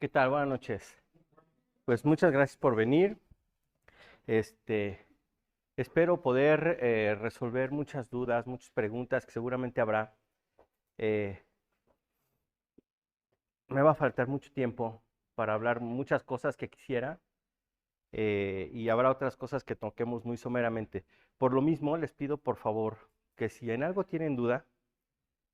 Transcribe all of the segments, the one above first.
¿Qué tal? Buenas noches. Pues muchas gracias por venir. Este, espero poder resolver muchas dudas, muchas preguntas que seguramente habrá. Eh, Me va a faltar mucho tiempo para hablar muchas cosas que quisiera y habrá otras cosas que toquemos muy someramente. Por lo mismo, les pido por favor que si en algo tienen duda,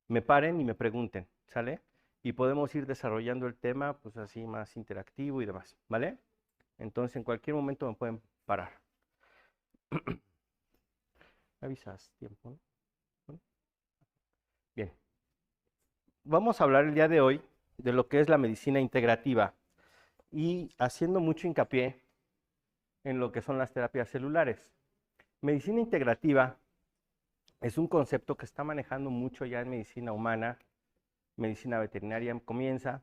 me paren y me pregunten, ¿sale? Y podemos ir desarrollando el tema, pues así más interactivo y demás, ¿vale? Entonces, en cualquier momento me pueden parar. ¿Me avisas tiempo? ¿No? Bien, vamos a hablar el día de hoy de lo que es la medicina integrativa y haciendo mucho hincapié en lo que son las terapias celulares. Medicina integrativa es un concepto que está manejando mucho ya en medicina humana, medicina veterinaria comienza,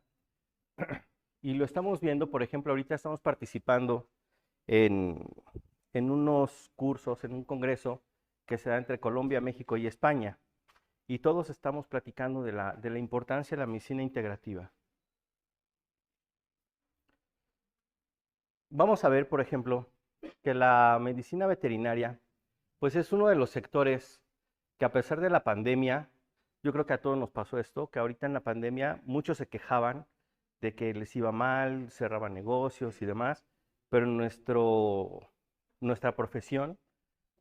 y lo estamos viendo, por ejemplo, ahorita estamos participando en, en unos cursos, en un congreso que se da entre Colombia, México y España. Y todos estamos platicando de la importancia de la medicina integrativa. Vamos a ver, por ejemplo, que la medicina veterinaria, pues es uno de los sectores que a pesar de la pandemia, yo creo que a todos nos pasó esto, que ahorita en la pandemia muchos se quejaban de que les iba mal, cerraban negocios y demás, pero nuestra profesión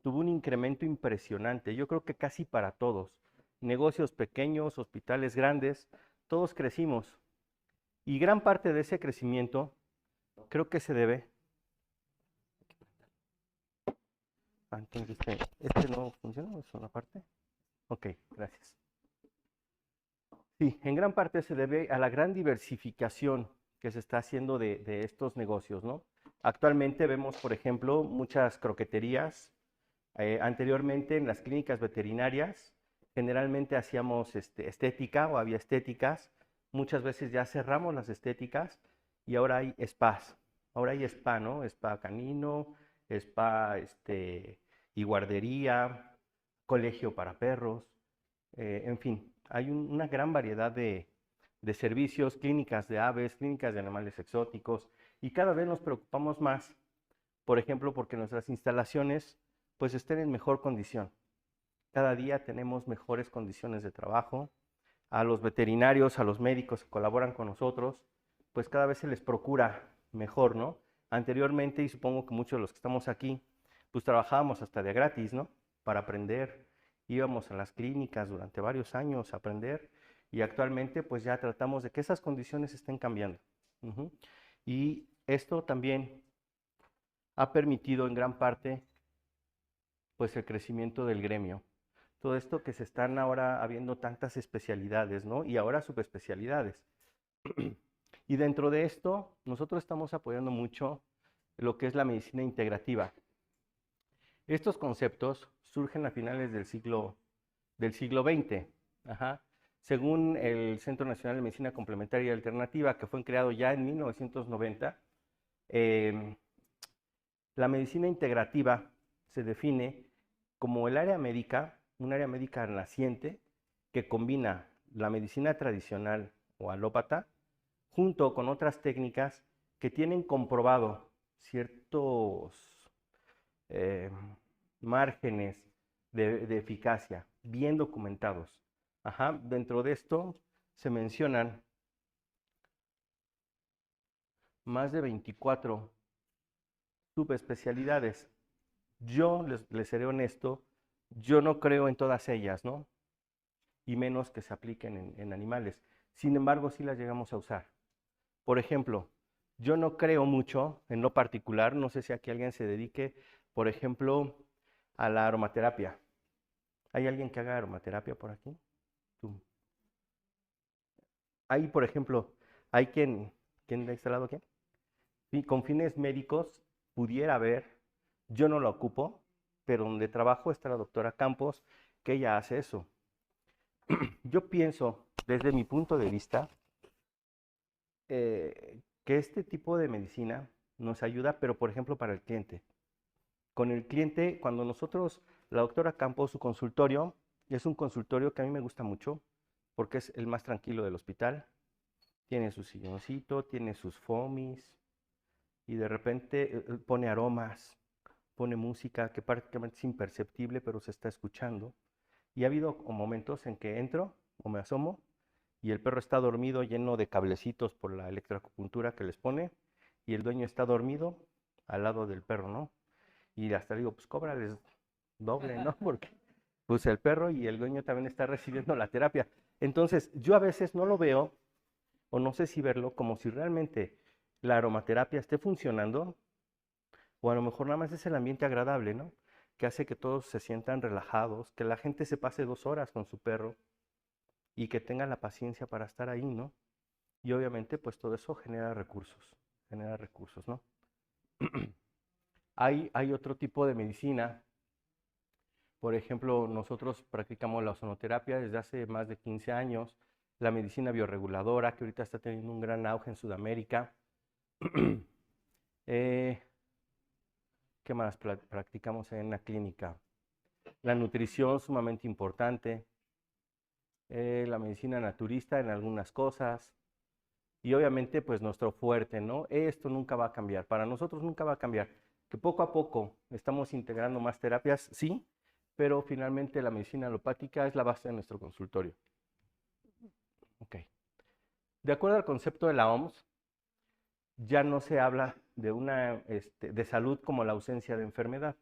tuvo un incremento impresionante, yo creo que casi para todos, negocios pequeños, hospitales grandes, todos crecimos y gran parte de ese crecimiento creo que se debe. Entonces, ¿este no funciona? ¿Es una parte? Ok, gracias. Sí, en gran parte se debe a la gran diversificación que se está haciendo de estos negocios, ¿no? Actualmente vemos, por ejemplo, muchas croqueterías. Anteriormente en las clínicas veterinarias generalmente hacíamos estética o había estéticas. Muchas veces ya cerramos las estéticas y ahora hay spas. Ahora hay spa, ¿no? Spa canino, spa y guardería, colegio para perros, en fin, hay una gran variedad de servicios, clínicas de aves, clínicas de animales exóticos, y cada vez nos preocupamos más, por ejemplo, porque nuestras instalaciones pues estén en mejor condición. Cada día tenemos mejores condiciones de trabajo. A los veterinarios, a los médicos que colaboran con nosotros, pues cada vez se les procura mejor, ¿no? Anteriormente, y supongo que muchos de los que estamos aquí, pues trabajábamos hasta de gratis, ¿no? Para aprender. Íbamos a las clínicas durante varios años a aprender y actualmente pues ya tratamos de que esas condiciones estén cambiando. Ujú. Y esto también ha permitido en gran parte pues el crecimiento del gremio. Todo esto que se están ahora habiendo tantas especialidades, ¿no? Y ahora subespecialidades. Y dentro de esto, nosotros estamos apoyando mucho lo que es la medicina integrativa. Estos conceptos surgen a finales del siglo XX. Ajá. Según el Centro Nacional de Medicina Complementaria y Alternativa, que fue creado ya en 1990, eh, la medicina integrativa se define como el área médica, un área médica naciente que combina la medicina tradicional o alópata junto con otras técnicas que tienen comprobado ciertos eh, márgenes de eficacia bien documentados. Ajá. Dentro de esto se mencionan más de 24 subespecialidades. Yo les seré honesto, yo no creo en todas ellas, ¿no? Y menos que se apliquen en animales. Sin embargo, sí las llegamos a usar. Por ejemplo, yo no creo mucho en lo particular, no sé si aquí alguien se dedique, por ejemplo, a la aromaterapia. ¿Hay alguien que haga aromaterapia por aquí? Tú. Hay, por ejemplo, hay ¿quién ha instalado qué? Sí, con fines médicos pudiera haber, yo no lo ocupo, pero donde trabajo está la doctora Campos, que ella hace eso. Yo pienso, desde mi punto de vista, que este tipo de medicina nos ayuda, pero por ejemplo para el cliente. Con el cliente, cuando nosotros, la doctora Campos, su consultorio, es un consultorio que a mí me gusta mucho, porque es el más tranquilo del hospital. Tiene su silloncito, tiene sus foamies y de repente pone aromas, pone música que prácticamente es imperceptible, pero se está escuchando. Y ha habido momentos en que entro o me asomo y el perro está dormido lleno de cablecitos por la electroacupuntura que les pone y el dueño está dormido al lado del perro, ¿no? Y hasta digo, pues cóbrales doble, ¿no? Porque pues el perro y el dueño también está recibiendo la terapia. Entonces, yo a veces no lo veo o no sé si verlo como si realmente la aromaterapia esté funcionando o a lo mejor nada más es el ambiente agradable, ¿no? Que hace que todos se sientan relajados, que la gente se pase 2 horas con su perro y que tenga la paciencia para estar ahí, ¿no? Y obviamente pues todo eso genera recursos, ¿no? Hay otro tipo de medicina. Por ejemplo, nosotros practicamos la ozonoterapia desde hace más de 15 años, la medicina bioreguladora, que ahorita está teniendo un gran auge en Sudamérica. Eh, ¿Qué más practicamos en la clínica? La nutrición, sumamente importante. La medicina naturista en algunas cosas. Y obviamente, pues nuestro fuerte, ¿no? Esto nunca va a cambiar. Para nosotros nunca va a cambiar. Que poco a poco estamos integrando más terapias, sí, pero finalmente la medicina alopática es la base de nuestro consultorio. Ok. De acuerdo al concepto de la OMS, ya no se habla de salud como la ausencia de enfermedad.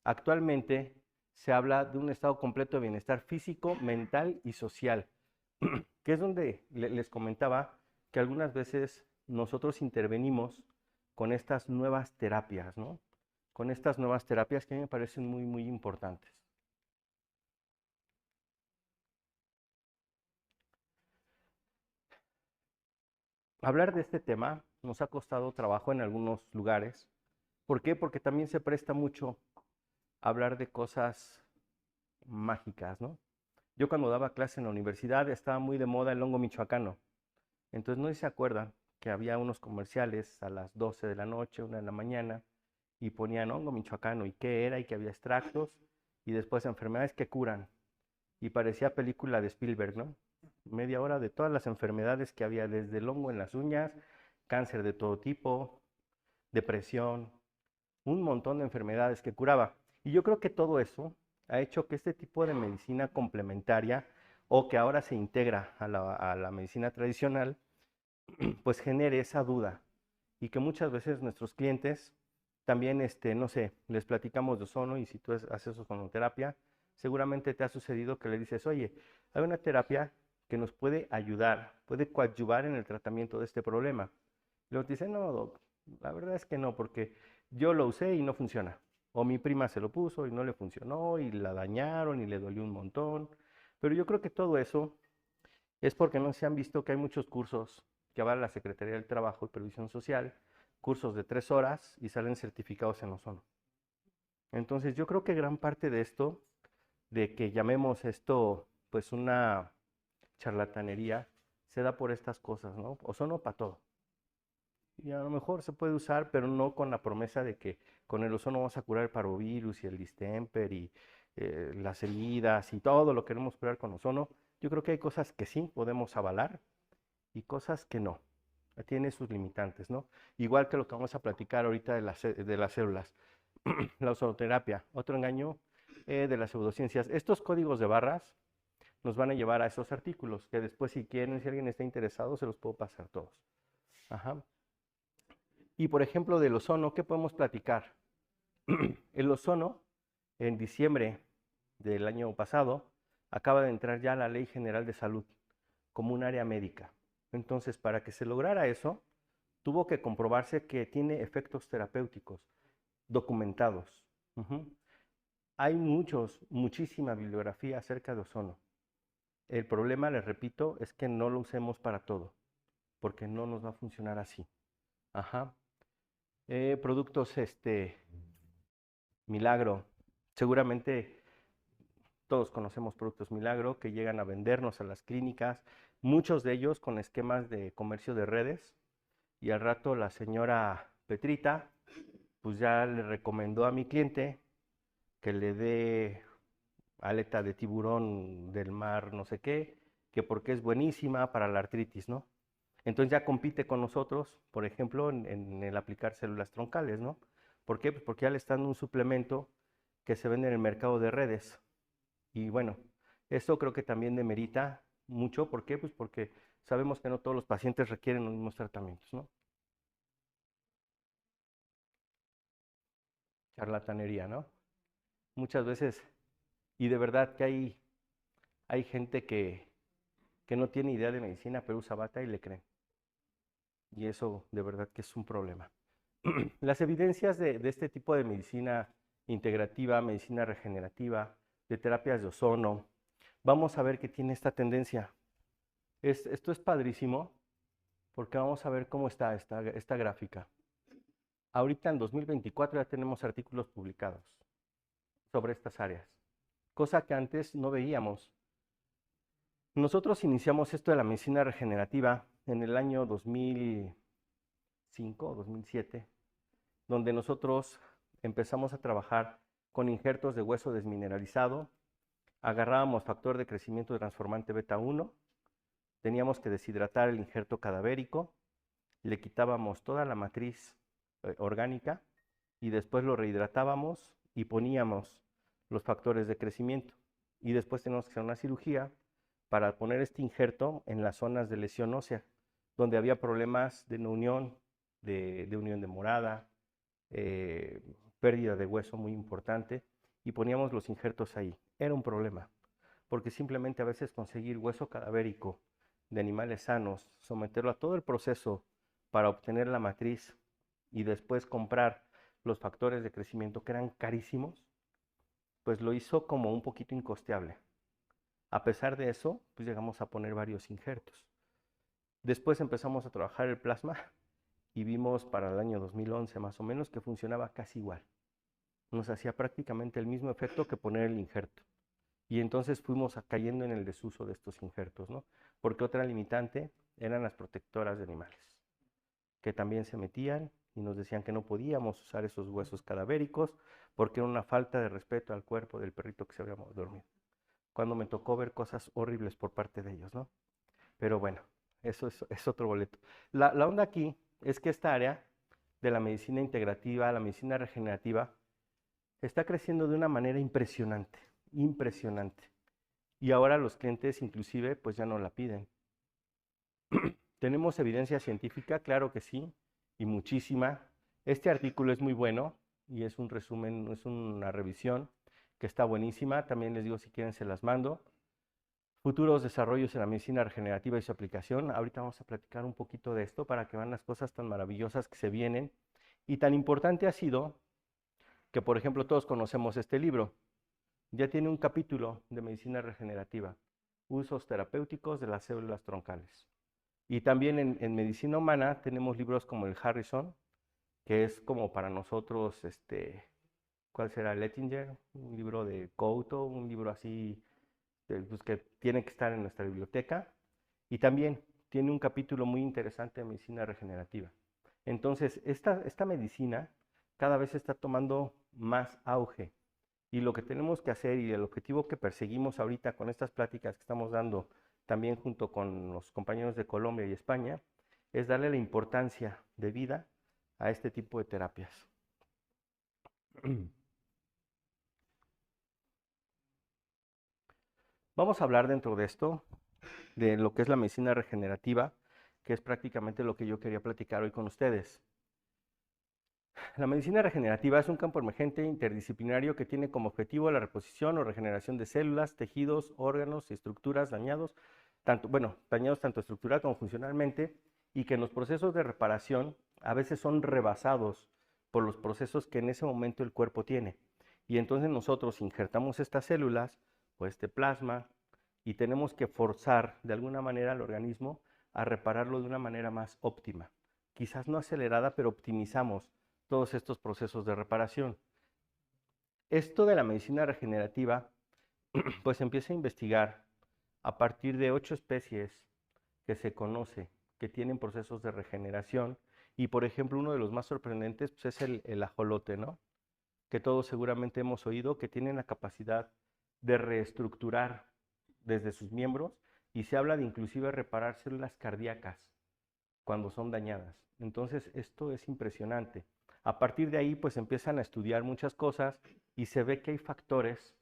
Actualmente se habla de un estado completo de bienestar físico, mental y social, que es donde les comentaba que algunas veces nosotros intervenimos con estas nuevas terapias, ¿no? Con estas nuevas terapias que a mí me parecen muy, muy importantes. Hablar de este tema nos ha costado trabajo en algunos lugares. ¿Por qué? Porque también se presta mucho a hablar de cosas mágicas, ¿no? Yo cuando daba clase en la universidad estaba muy de moda el hongo michoacano. Entonces no sé si se acuerdan que había unos comerciales a las 12 de la noche, 1 de la mañana, y ponían hongo michoacano y qué era y que había extractos y después enfermedades que curan. Y parecía película de Spielberg, ¿no? Media hora de todas las enfermedades que había, desde el hongo en las uñas, cáncer de todo tipo, depresión, un montón de enfermedades que curaba. Y yo creo que todo eso ha hecho que este tipo de medicina complementaria o que ahora se integra a la medicina tradicional, pues genere esa duda y que muchas veces nuestros clientes también, no sé, les platicamos de ozono y si tú haces ozonoterapia, seguramente te ha sucedido que le dices, oye, hay una terapia que nos puede ayudar, puede coadyuvar en el tratamiento de este problema. Y luego te dicen, no, doc, la verdad es que no, porque yo lo usé y no funciona. O mi prima se lo puso y no le funcionó y la dañaron y le dolió un montón. Pero yo creo que todo eso es porque no se han visto que hay muchos cursos que avala la Secretaría del Trabajo y Previsión Social, cursos de 3 horas y salen certificados en ozono. Entonces yo creo que gran parte de esto, de que llamemos esto pues una charlatanería, se da por estas cosas, ¿no? Ozono para todo. Y a lo mejor se puede usar, pero no con la promesa de que con el ozono vamos a curar el parvovirus y el distemper y las heridas y todo lo queremos curar con ozono. Yo creo que hay cosas que sí podemos avalar y cosas que no. Tiene sus limitantes, ¿no? Igual que lo que vamos a platicar ahorita de las células. La ozonoterapia, otro engaño de las pseudociencias. Estos códigos de barras nos van a llevar a esos artículos que después si quieren, si alguien está interesado, se los puedo pasar todos. Ajá. Y por ejemplo, del ozono, ¿qué podemos platicar? El ozono, en diciembre del año pasado, acaba de entrar ya la Ley General de Salud como un área médica. Entonces, para que se lograra eso, tuvo que comprobarse que tiene efectos terapéuticos documentados. Ujú. Hay muchísima bibliografía acerca de ozono. El problema, les repito, es que no lo usemos para todo, porque no nos va a funcionar así. Ajá. Productos, Milagro. Seguramente todos conocemos productos Milagro que llegan a vendernos a las clínicas, muchos de ellos con esquemas de comercio de redes. Y al rato la señora Petrita, pues ya le recomendó a mi cliente que le dé aleta de tiburón del mar, no sé qué, que porque es buenísima para la artritis, ¿no? Entonces ya compite con nosotros, por ejemplo, en el aplicar células troncales, ¿no? ¿Por qué? Pues porque ya le están dando un suplemento que se vende en el mercado de redes. Y bueno, eso creo que también demerita mucho. ¿Por qué? Pues porque sabemos que no todos los pacientes requieren los mismos tratamientos, ¿no? Charlatanería, ¿no? Muchas veces, y de verdad que hay gente que no tiene idea de medicina, pero usa bata y le creen. Y eso de verdad que es un problema. Las evidencias de este tipo de medicina integrativa, medicina regenerativa, de terapias de ozono, vamos a ver que tiene esta tendencia. Esto es padrísimo porque vamos a ver cómo está esta gráfica. Ahorita en 2024 ya tenemos artículos publicados sobre estas áreas, cosa que antes no veíamos. Nosotros iniciamos esto de la medicina regenerativa en el año 2005 o 2007, donde nosotros empezamos a trabajar con injertos de hueso desmineralizado, agarrábamos factor de crecimiento transformante beta 1, teníamos que deshidratar el injerto cadavérico, le quitábamos toda la matriz orgánica y después lo rehidratábamos y poníamos los factores de crecimiento. Y después tenemos que hacer una cirugía para poner este injerto en las zonas de lesión ósea, donde había problemas de no unión, de unión de morada, pérdida de hueso muy importante, y poníamos los injertos ahí. Era un problema, porque simplemente a veces conseguir hueso cadavérico de animales sanos, someterlo a todo el proceso para obtener la matriz y después comprar los factores de crecimiento que eran carísimos, pues lo hizo como un poquito incosteable. A pesar de eso, pues llegamos a poner varios injertos. Después empezamos a trabajar el plasma y vimos para el año 2011 más o menos que funcionaba casi igual. Nos hacía prácticamente el mismo efecto que poner el injerto. Y entonces fuimos cayendo en el desuso de estos injertos, ¿no? Porque otra limitante eran las protectoras de animales, que también se metían y nos decían que no podíamos usar esos huesos cadavéricos porque era una falta de respeto al cuerpo del perrito que se había dormido. Cuando me tocó ver cosas horribles por parte de ellos, ¿no? Pero bueno, eso es otro boleto. La onda aquí es que esta área de la medicina integrativa, la medicina regenerativa, está creciendo de una manera impresionante, impresionante. Y ahora los clientes inclusive pues ya no la piden. ¿Tenemos evidencia científica? Claro que sí, y muchísima. Este artículo es muy bueno y es un resumen, es una revisión que está buenísima. También les digo, si quieren se las mando. Futuros desarrollos en la medicina regenerativa y su aplicación. Ahorita vamos a platicar un poquito de esto para que vean las cosas tan maravillosas que se vienen. Y tan importante ha sido que, por ejemplo, todos conocemos este libro. Ya tiene un capítulo de medicina regenerativa, usos terapéuticos de las células troncales. Y también en medicina humana tenemos libros como el Harrison, que es como para nosotros, ¿cuál será? Lettinger, un libro de Couto, un libro así pues, que tiene que estar en nuestra biblioteca. Y también tiene un capítulo muy interesante de medicina regenerativa. Entonces, esta medicina cada vez está tomando más auge. Y lo que tenemos que hacer y el objetivo que perseguimos ahorita con estas pláticas que estamos dando también junto con los compañeros de Colombia y España es darle la importancia de vida a este tipo de terapias. Vamos a hablar dentro de esto de lo que es la medicina regenerativa, que es prácticamente lo que yo quería platicar hoy con ustedes. La medicina regenerativa es un campo emergente interdisciplinario que tiene como objetivo la reposición o regeneración de células, tejidos, órganos y estructuras dañados, dañados tanto estructural como funcionalmente, y que en los procesos de reparación a veces son rebasados por los procesos que en ese momento el cuerpo tiene. Y entonces nosotros injertamos estas células o este plasma y tenemos que forzar de alguna manera al organismo a repararlo de una manera más óptima. Quizás no acelerada, pero optimizamos todos estos procesos de reparación. Esto de la medicina regenerativa, pues empieza a investigar a partir de 8 especies que se conoce que tienen procesos de regeneración. Y por ejemplo, uno de los más sorprendentes pues, es el ajolote, ¿no? Que todos seguramente hemos oído que tienen la capacidad de reestructurar desde sus miembros y se habla de inclusive reparar células cardíacas cuando son dañadas. Entonces, esto es impresionante. A partir de ahí, pues empiezan a estudiar muchas cosas y se ve que hay factores,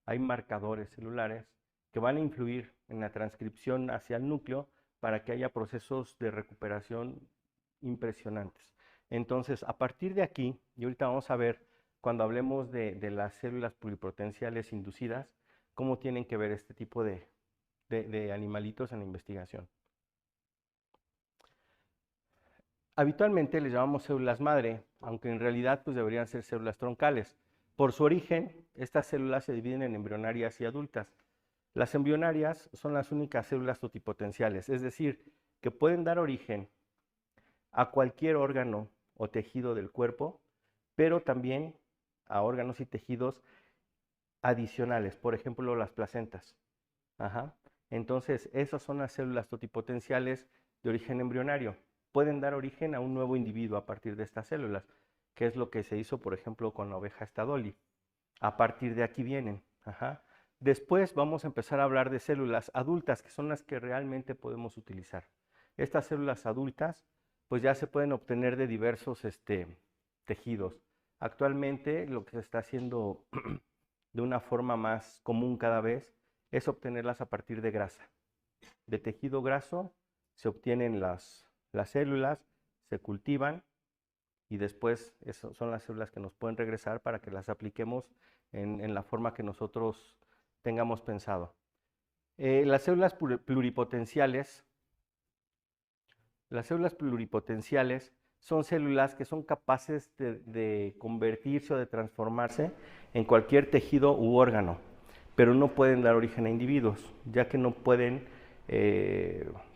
hay marcadores celulares que van a influir en la transcripción hacia el núcleo para que haya procesos de recuperación impresionantes. Entonces, a partir de aquí, y ahorita vamos a ver, cuando hablemos de las células pluripotenciales inducidas, cómo tienen que ver este tipo de animalitos en la investigación. Habitualmente les llamamos células madre, aunque en realidad pues deberían ser células troncales. Por su origen, estas células se dividen en embrionarias y adultas. Las embrionarias son las únicas células totipotenciales, es decir, que pueden dar origen a cualquier órgano o tejido del cuerpo, pero también a órganos y tejidos adicionales, por ejemplo, las placentas. Ajá. Entonces, esas son las células totipotenciales de origen embrionario. Pueden dar origen a un nuevo individuo a partir de estas células, que es lo que se hizo, por ejemplo, con la oveja Stadoli. A partir de aquí vienen. Ajá. Después vamos a empezar a hablar de células adultas, que son las que realmente podemos utilizar. Estas células adultas, pues ya se pueden obtener de diversos tejidos. Actualmente, lo que se está haciendo de una forma más común cada vez es obtenerlas a partir de grasa. De tejido graso se obtienen las células, se cultivan y después son las células que nos pueden regresar para que las apliquemos en la forma que nosotros tengamos pensado. Las células pluripotenciales son células que son capaces de convertirse o de transformarse en cualquier tejido u órgano, pero no pueden dar origen a individuos, ya que no pueden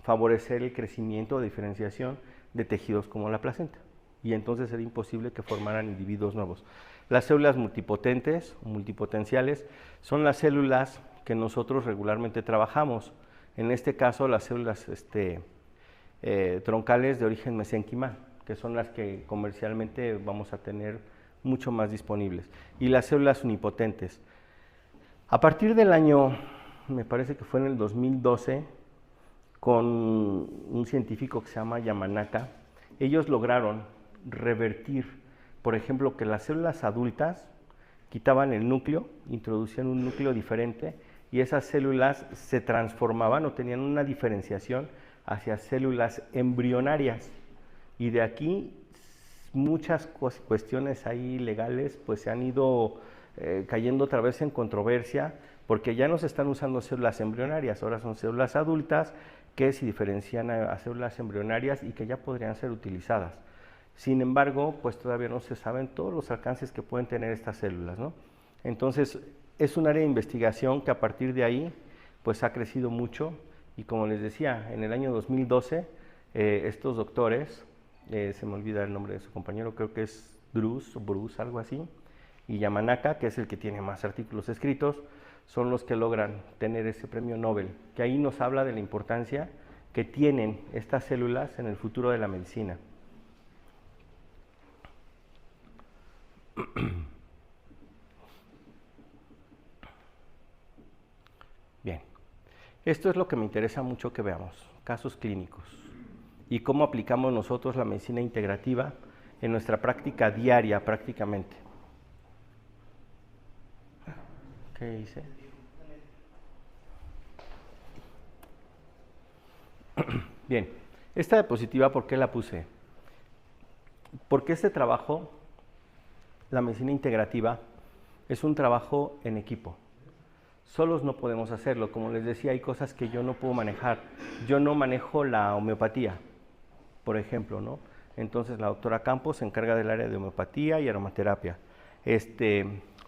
favorecer el crecimiento o diferenciación de tejidos como la placenta, y entonces sería imposible que formaran individuos nuevos. Las células multipotentes o multipotenciales son las células que nosotros regularmente trabajamos, en este caso las células troncales de origen mesénquimal, que son las que comercialmente vamos a tener mucho más disponibles, y las células unipotentes. A partir del año, me parece que fue en el 2012, con un científico que se llama Yamanaka, ellos lograron revertir, por ejemplo, que las células adultas quitaban el núcleo, introducían un núcleo diferente y esas células se transformaban o tenían una diferenciación hacia células embrionarias. Y de aquí muchas cuestiones ahí legales pues se han ido cayendo otra vez en controversia, porque ya no se están usando células embrionarias, ahora son células adultas que se diferencian a células embrionarias y que ya podrían ser utilizadas. Sin embargo, pues todavía no se saben todos los alcances que pueden tener estas células, ¿no? Entonces, es un área de investigación que a partir de ahí pues ha crecido mucho, y como les decía, en el año 2012 estos doctores, se me olvida el nombre de su compañero, creo que es Bruce, algo así, y Yamanaka, que es el que tiene más artículos escritos, son los que logran tener ese premio Nobel, que ahí nos habla de la importancia que tienen estas células en el futuro de la medicina. Bien, esto es lo que me interesa mucho que veamos, casos clínicos, y cómo aplicamos nosotros la medicina integrativa en nuestra práctica diaria prácticamente. ¿Qué hice? Bien, esta diapositiva, ¿por qué la puse? Porque este trabajo, la medicina integrativa, es un trabajo en equipo. Solos no podemos hacerlo. Como les decía, hay cosas que yo no puedo manejar. Yo no manejo la homeopatía, por ejemplo, ¿no? Entonces la doctora Campos se encarga del área de homeopatía y aromaterapia.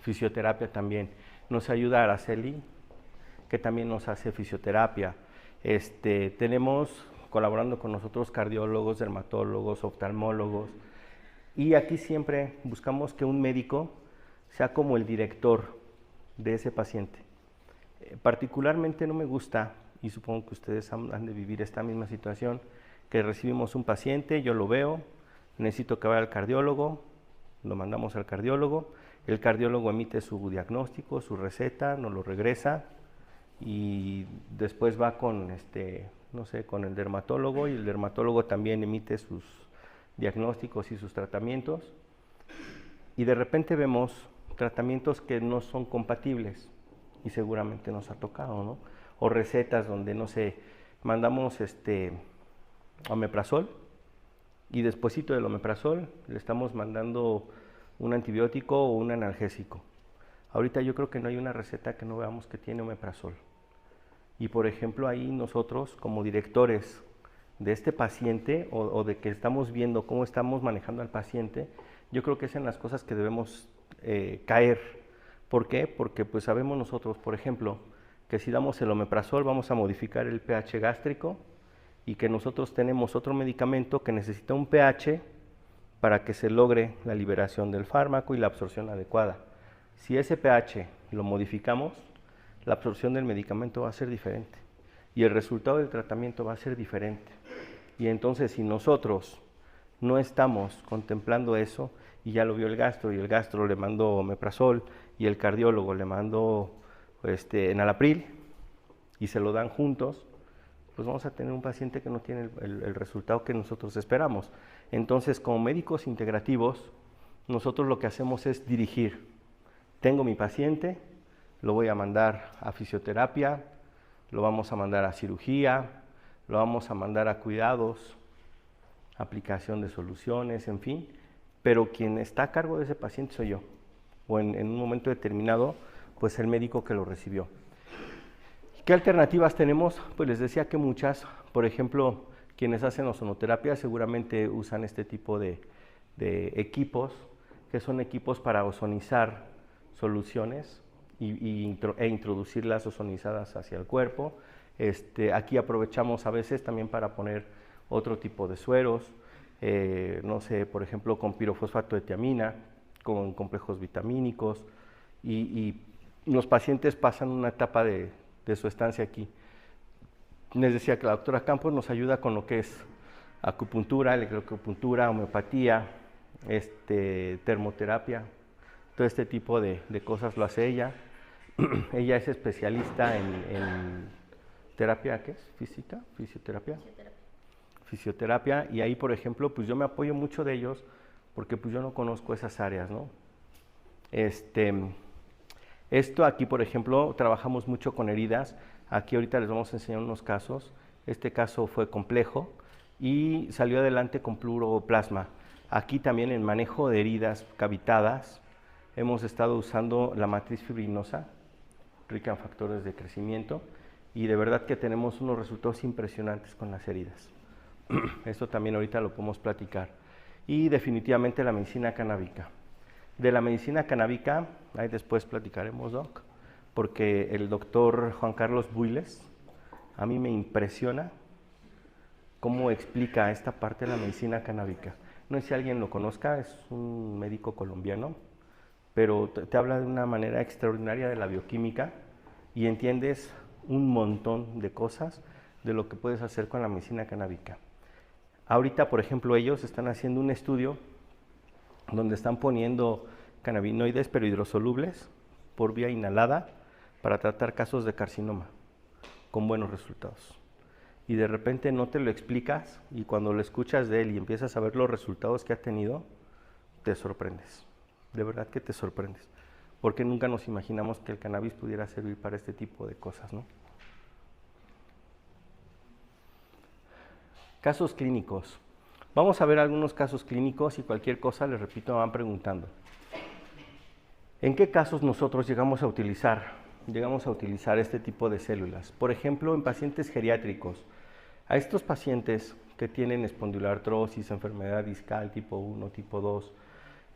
Fisioterapia también. Nos ayuda Araceli, que también nos hace fisioterapia. Tenemos colaborando con nosotros cardiólogos, dermatólogos, oftalmólogos, y aquí siempre buscamos que un médico sea como el director de ese paciente. Particularmente no me gusta, y supongo que ustedes han de vivir esta misma situación, que recibimos un paciente, yo lo veo, necesito que vaya al cardiólogo, lo mandamos al cardiólogo, el cardiólogo emite su diagnóstico, su receta, nos lo regresa, y después va con no sé, con el dermatólogo y el dermatólogo también emite sus diagnósticos y sus tratamientos y de repente vemos tratamientos que no son compatibles y seguramente nos ha tocado, ¿no? O recetas donde, no sé, mandamos omeprazol y despuesito del omeprazol le estamos mandando un antibiótico o un analgésico. Ahorita yo creo que no hay una receta que no veamos que tiene omeprazol. Y por ejemplo ahí nosotros como directores de este paciente o de que estamos viendo cómo estamos manejando al paciente, yo creo que es en las cosas que debemos caer. ¿Por qué? Porque pues sabemos nosotros, por ejemplo, que si damos el omeprazol vamos a modificar el pH gástrico y que nosotros tenemos otro medicamento que necesita un pH para que se logre la liberación del fármaco y la absorción adecuada. Si ese pH lo modificamos, la absorción del medicamento va a ser diferente y el resultado del tratamiento va a ser diferente. Y entonces si nosotros no estamos contemplando eso, y ya lo vio el gastro, y el gastro le mandó omeprazol, y el cardiólogo le mandó enalapril, y se lo dan juntos, pues vamos a tener un paciente que no tiene el resultado que nosotros esperamos. Entonces, como médicos integrativos, nosotros lo que hacemos es dirigir. Tengo mi paciente, lo voy a mandar a fisioterapia, lo vamos a mandar a cirugía, lo vamos a mandar a cuidados, aplicación de soluciones, en fin, pero quien está a cargo de ese paciente soy yo, o en un momento determinado, pues el médico que lo recibió. ¿Qué alternativas tenemos? Pues les decía que muchas. Por ejemplo, quienes hacen ozonoterapia seguramente usan este tipo de equipos, que son equipos para ozonizar soluciones e introducirlas ozonizadas hacia el cuerpo. Aquí aprovechamos a veces también para poner otro tipo de sueros, no sé, por ejemplo, con pirofosfato de tiamina, con complejos vitamínicos, y los pacientes pasan una etapa de su estancia aquí. Les decía que la doctora Campos nos ayuda con lo que es acupuntura, electroacupuntura, homeopatía, termoterapia, todo este tipo de cosas lo hace ella. Ella es especialista en terapia, ¿qué es? ¿Física? ¿Fisioterapia? Fisioterapia, y ahí, por ejemplo, pues yo me apoyo mucho de ellos porque pues yo no conozco esas áreas, ¿no? Esto aquí, por ejemplo, trabajamos mucho con heridas. Aquí ahorita les vamos a enseñar unos casos. Este caso fue complejo y salió adelante con pluroplasma. Aquí también en manejo de heridas cavitadas hemos estado usando la matriz fibrinosa, rica en factores de crecimiento, y de verdad que tenemos unos resultados impresionantes con las heridas. Esto también ahorita lo podemos platicar. Y definitivamente la medicina canábica. De la medicina canábica, ahí después platicaremos, Doc, porque el doctor Juan Carlos Builes, a mí me impresiona cómo explica esta parte de la medicina canábica. No sé si alguien lo conozca, es un médico colombiano, pero te habla de una manera extraordinaria de la bioquímica y entiendes un montón de cosas de lo que puedes hacer con la medicina canábica. Ahorita, por ejemplo, ellos están haciendo un estudio donde están poniendo cannabinoides pero hidrosolubles por vía inhalada para tratar casos de carcinoma con buenos resultados. Y de repente no te lo explicas y cuando lo escuchas de él y empiezas a ver los resultados que ha tenido, te sorprendes. De verdad que te sorprendes. Porque nunca nos imaginamos que el cannabis pudiera servir para este tipo de cosas, ¿no? Casos clínicos. Vamos a ver algunos casos clínicos y cualquier cosa, les repito, me van preguntando. ¿En qué casos nosotros llegamos a utilizar este tipo de células? Por ejemplo, en pacientes geriátricos. A estos pacientes que tienen espondiloartrosis, enfermedad discal tipo 1, tipo 2,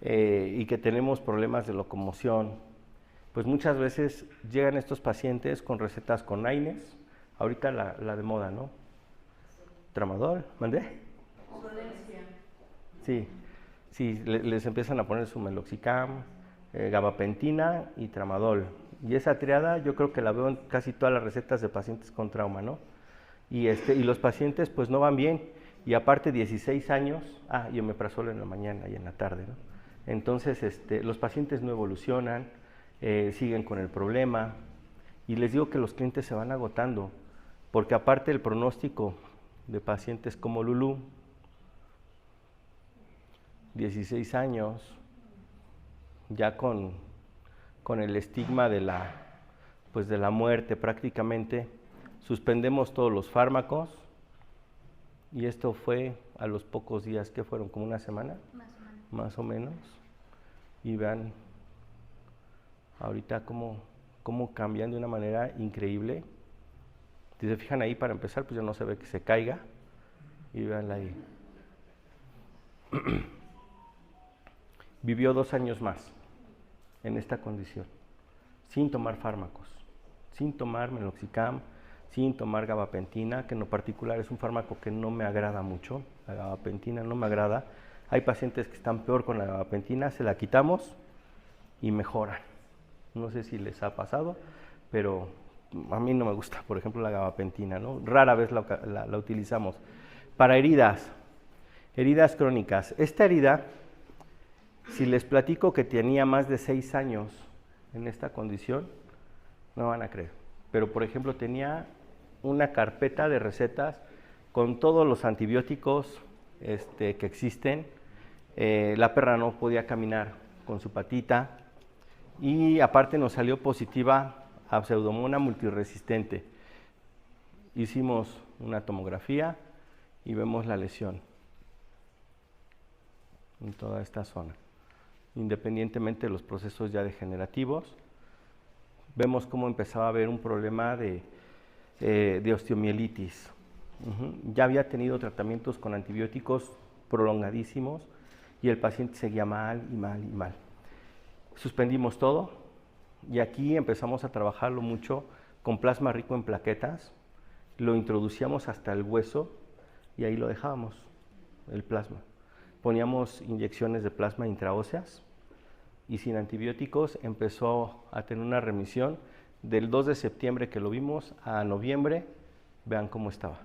y que tenemos problemas de locomoción, pues muchas veces llegan estos pacientes con recetas con AINES, ahorita la de moda, ¿no? Tramadol, ¿mandé? Sí, les empiezan a poner su meloxicam, gabapentina y tramadol. Y esa triada yo creo que la veo en casi todas las recetas de pacientes con trauma, ¿no? Y los pacientes pues no van bien. Y aparte 16 años, y omeprazol en la mañana y en la tarde, ¿no? Entonces los pacientes no evolucionan, siguen con el problema. Y les digo que los clientes se van agotando. porque aparte el pronóstico de pacientes como Lulú, 16 años, ya con el estigma de la muerte prácticamente, suspendemos todos los fármacos y esto fue a los pocos días, que fueron como una semana, más o menos, y vean ahorita cómo cambian de una manera increíble. Si se fijan ahí, para empezar, pues ya no se ve que se caiga, y veanla ahí. Vivió 2 años más en esta condición, sin tomar fármacos, sin tomar meloxicam, sin tomar gabapentina, que en lo particular es un fármaco que no me agrada mucho. La gabapentina no me agrada. Hay pacientes que están peor con la gabapentina, se la quitamos y mejoran. No sé si les ha pasado, pero a mí no me gusta, por ejemplo, la gabapentina, ¿no? Rara vez la utilizamos. Para heridas crónicas. Esta herida, si les platico que tenía más de 6 años en esta condición, no van a creer. Pero, por ejemplo, tenía una carpeta de recetas con todos los antibióticos que existen. La perra no podía caminar con su patita y aparte nos salió positiva a Pseudomonas multiresistente. Hicimos una tomografía y vemos la lesión en toda esta zona. Independientemente de los procesos ya degenerativos, vemos cómo empezaba a haber un problema de osteomielitis. Ya había tenido tratamientos con antibióticos prolongadísimos y el paciente seguía mal y mal y mal. Suspendimos todo y aquí empezamos a trabajarlo mucho con plasma rico en plaquetas. Lo introducíamos hasta el hueso y ahí lo dejábamos, el plasma. Poníamos inyecciones de plasma intraóseas y sin antibióticos empezó a tener una remisión. Del 2 de septiembre que lo vimos a noviembre, vean cómo estaba.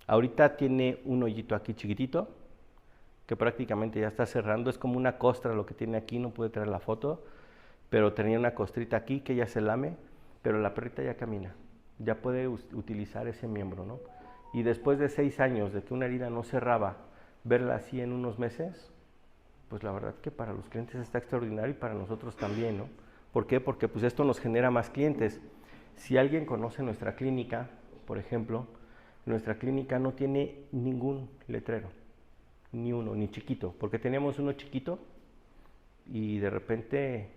Ahorita tiene un hoyito aquí chiquitito, que prácticamente ya está cerrando, es como una costra lo que tiene aquí, no puede traer la foto, pero tenía una costrita aquí que ya se lame, pero la perrita ya camina, ya puede utilizar ese miembro, ¿no? Y después de 6 años de que una herida no cerraba, verla así en unos meses, pues la verdad que para los clientes está extraordinario y para nosotros también, ¿no? ¿Por qué? Porque pues esto nos genera más clientes. Si alguien conoce nuestra clínica, por ejemplo, nuestra clínica no tiene ningún letrero, ni uno, ni chiquito, porque teníamos uno chiquito y de repente,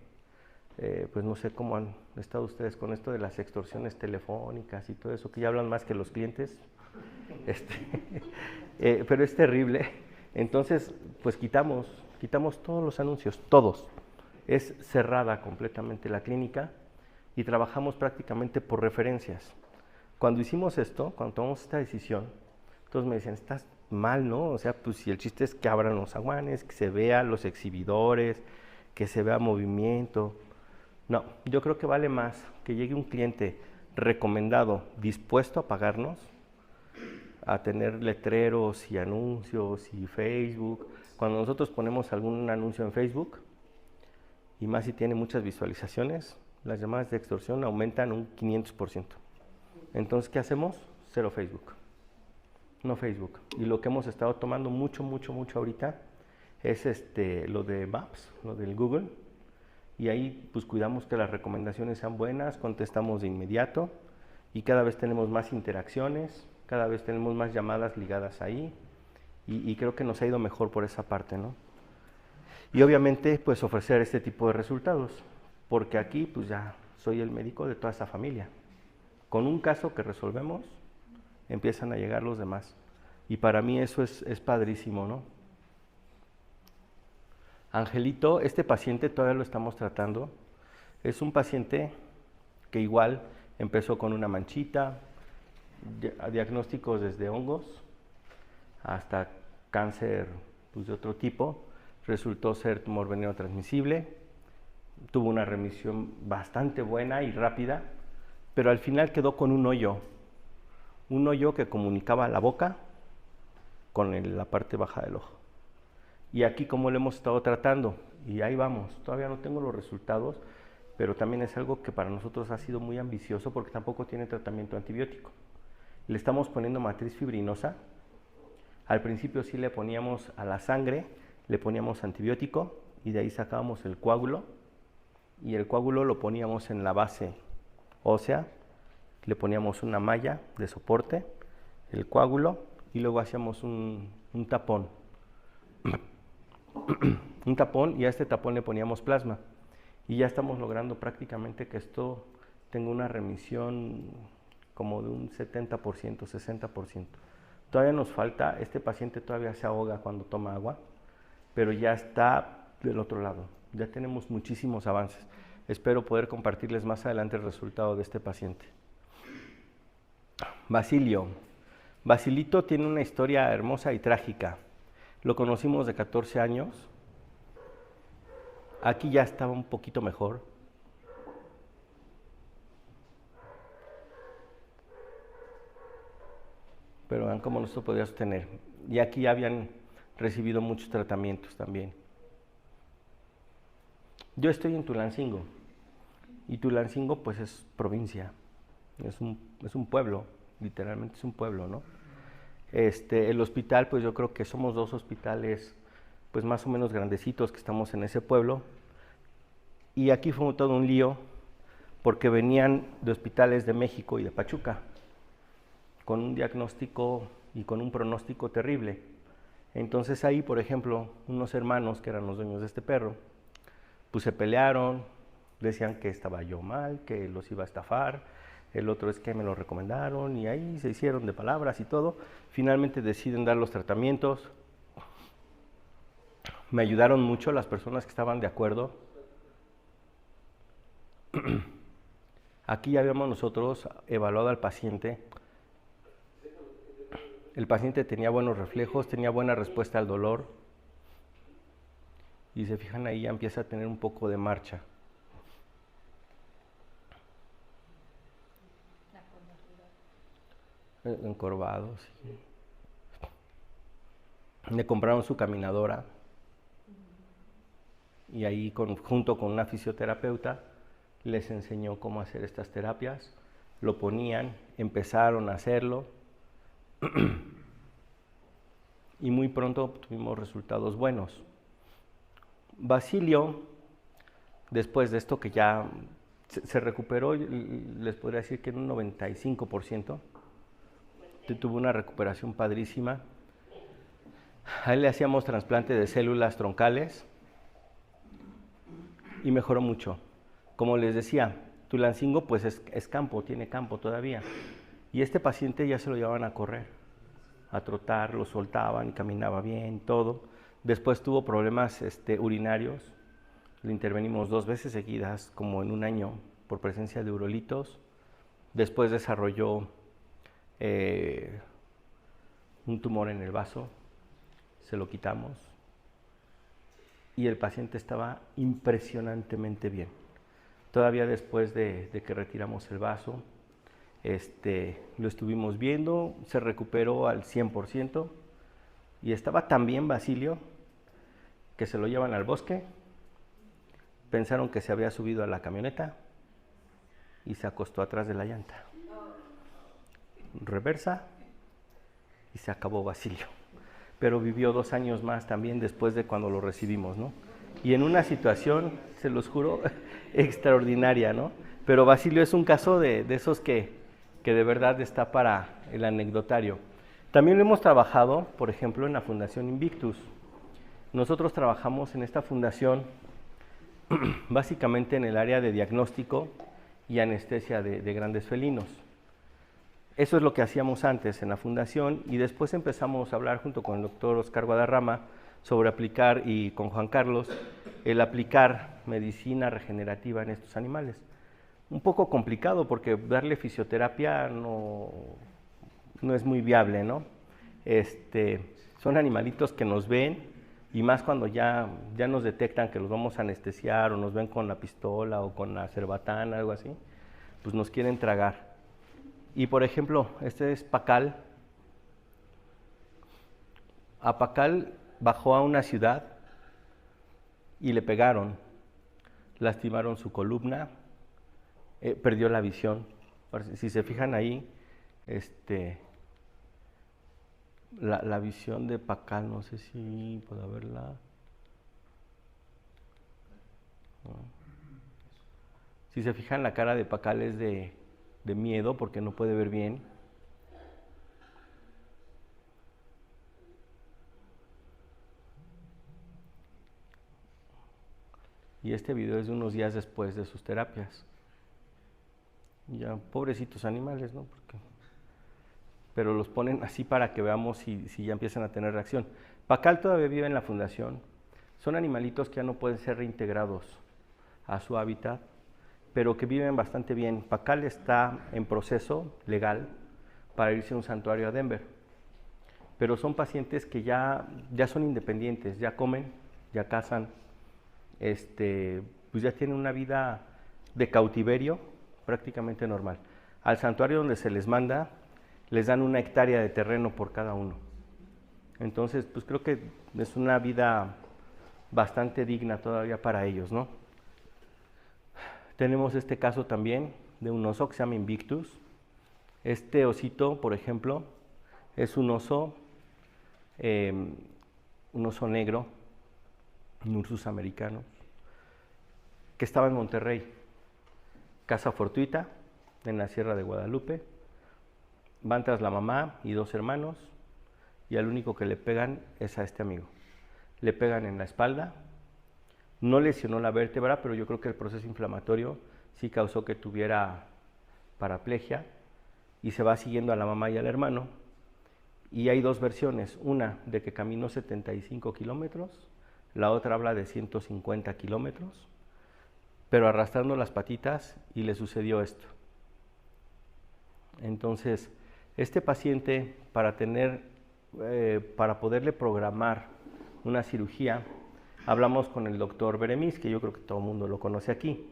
pues no sé cómo han estado ustedes con esto de las extorsiones telefónicas y todo eso, que ya hablan más que los clientes, pero es terrible. Entonces, pues quitamos todos los anuncios, todos. Es cerrada completamente la clínica y trabajamos prácticamente por referencias. Cuando hicimos esto, cuando tomamos esta decisión, todos me decían, estás mal, ¿no? O sea, pues si el chiste es que abran los zaguanes, que se vean los exhibidores, que se vea movimiento. No, yo creo que vale más que llegue un cliente recomendado, dispuesto a pagarnos, a tener letreros y anuncios y Facebook. Cuando nosotros ponemos algún anuncio en Facebook, y más si tiene muchas visualizaciones, las llamadas de extorsión aumentan un 500%. Entonces, ¿qué hacemos? Cero Facebook. No Facebook. Y lo que hemos estado tomando mucho ahorita es lo de Maps, lo del Google. Y ahí pues cuidamos que las recomendaciones sean buenas, contestamos de inmediato y cada vez tenemos más interacciones, cada vez tenemos más llamadas ligadas ahí y creo que nos ha ido mejor por esa parte, ¿no? Y obviamente, pues ofrecer este tipo de resultados, porque aquí, pues ya soy el médico de toda esta familia. Con un caso que resolvemos, empiezan a llegar los demás. Y para mí eso es padrísimo, ¿no? Angelito, este paciente todavía lo estamos tratando. Es un paciente que igual empezó con una manchita, diagnósticos desde hongos hasta cáncer pues, de otro tipo. Resultó ser tumor veneno transmisible, tuvo una remisión bastante buena y rápida, pero al final quedó con un hoyo que comunicaba la boca con la parte baja del ojo. Y aquí como lo hemos estado tratando, y ahí vamos, todavía no tengo los resultados, pero también es algo que para nosotros ha sido muy ambicioso porque tampoco tiene tratamiento antibiótico. Le estamos poniendo matriz fibrinosa. Al principio sí le poníamos a la sangre, le poníamos antibiótico y de ahí sacábamos el coágulo y el coágulo lo poníamos en la base ósea, le poníamos una malla de soporte, el coágulo y luego hacíamos un tapón. Un tapón y a este tapón le poníamos plasma y ya estamos logrando prácticamente que esto tenga una remisión como de un 70%, 60%. Todavía nos falta, este paciente todavía se ahoga cuando toma agua, pero ya está del otro lado. Ya tenemos muchísimos avances. Espero poder compartirles más adelante el resultado de este paciente. Basilio. Basilito tiene una historia hermosa y trágica. Lo conocimos de 14 años. Aquí ya estaba un poquito mejor. Pero vean cómo no se podía sostener. Y aquí ya habían recibido muchos tratamientos también. Yo estoy en Tulancingo. Y Tulancingo pues es provincia. Es un pueblo, literalmente es un pueblo, ¿no? El hospital, pues yo creo que somos 2 hospitales pues más o menos grandecitos que estamos en ese pueblo. Y aquí fue todo un lío porque venían de hospitales de México y de Pachuca, con un diagnóstico y con un pronóstico terrible. Entonces ahí, por ejemplo, unos hermanos que eran los dueños de este perro, pues se pelearon, decían que estaba yo mal, que los iba a estafar, el otro es que me lo recomendaron y ahí se hicieron de palabras y todo. Finalmente deciden dar los tratamientos. Me ayudaron mucho las personas que estaban de acuerdo. Aquí ya habíamos nosotros evaluado al paciente. El paciente tenía buenos reflejos, tenía buena respuesta al dolor. Y se fijan ahí ya empieza a tener un poco de marcha. Encorvado, sí. Le compraron su caminadora. Y ahí junto con una fisioterapeuta les enseñó cómo hacer estas terapias. Lo ponían, empezaron a hacerlo. Y muy pronto tuvimos resultados buenos. Basilio, después de esto que ya se recuperó, les podría decir que en un 95%, tuvo una recuperación padrísima. A él le hacíamos trasplante de células troncales y mejoró mucho. Como les decía, Tulancingo pues es campo, tiene campo todavía. Y este paciente ya se lo llevaban a correr, a trotar, lo soltaban y caminaba bien, todo. Después tuvo problemas urinarios, le intervenimos 2 veces seguidas, como en un año, por presencia de urolitos. Después desarrolló un tumor en el vaso, se lo quitamos y el paciente estaba impresionantemente bien. Todavía después de que retiramos el vaso, lo estuvimos viendo, se recuperó al 100% y estaba tan bien Basilio que se lo llevan al bosque, pensaron que se había subido a la camioneta y se acostó atrás de la llanta. Reversa y se acabó Basilio. Pero vivió 2 años más también después de cuando lo recibimos, ¿no? Y en una situación, se los juro, extraordinaria, ¿no? Pero Basilio es un caso de esos que de verdad está para el anecdotario. También lo hemos trabajado, por ejemplo, en la Fundación Invictus. Nosotros trabajamos en esta fundación básicamente en el área de diagnóstico y anestesia de grandes felinos. Eso es lo que hacíamos antes en la fundación y después empezamos a hablar junto con el doctor Oscar Guadarrama sobre aplicar, y con Juan Carlos, el aplicar medicina regenerativa en estos animales. Un poco complicado porque darle fisioterapia no es muy viable, ¿no? Son animalitos que nos ven y más cuando ya nos detectan que los vamos a anestesiar o nos ven con la pistola o con la cerbatana, algo así, pues nos quieren tragar. Y por ejemplo, este es Pacal. A Pacal bajó a una ciudad y le pegaron, lastimaron su columna, perdió la visión. Si se fijan ahí, este, la visión de Pakal, no sé si puedo verla. Si se fijan, la cara de Pakal es de miedo porque no puede ver bien. Y este video es de unos días después de sus terapias. Y ya, pobrecitos animales, ¿no? Pero los ponen así para que veamos si ya empiezan a tener reacción. Pakal todavía vive en la fundación. Son animalitos que ya no pueden ser reintegrados a su hábitat, pero que viven bastante bien. Pakal está en proceso legal para irse a un santuario a Denver. Pero son pacientes que ya son independientes, ya comen, ya cazan, pues ya tienen una vida de cautiverio prácticamente normal. Al santuario donde se les manda, les dan 1 hectárea de terreno por cada uno. Entonces, pues creo que es una vida bastante digna todavía para ellos, ¿no? Tenemos este caso también de un oso que se llama Invictus. Este osito, por ejemplo, es un oso negro, un ursus americano, que estaba en Monterrey, casa fortuita, en la Sierra de Guadalupe. Van tras la mamá y 2 hermanos, y al único que le pegan es a este amigo. Le pegan en la espalda, no lesionó la vértebra, pero yo creo que el proceso inflamatorio sí causó que tuviera paraplegia, y se va siguiendo a la mamá y al hermano. Y hay 2 versiones, una de que caminó 75 kilómetros, la otra habla de 150 kilómetros, pero arrastrando las patitas, y le sucedió esto. Entonces, este paciente, para poderle programar una cirugía, hablamos con el doctor Beremis, que yo creo que todo el mundo lo conoce aquí,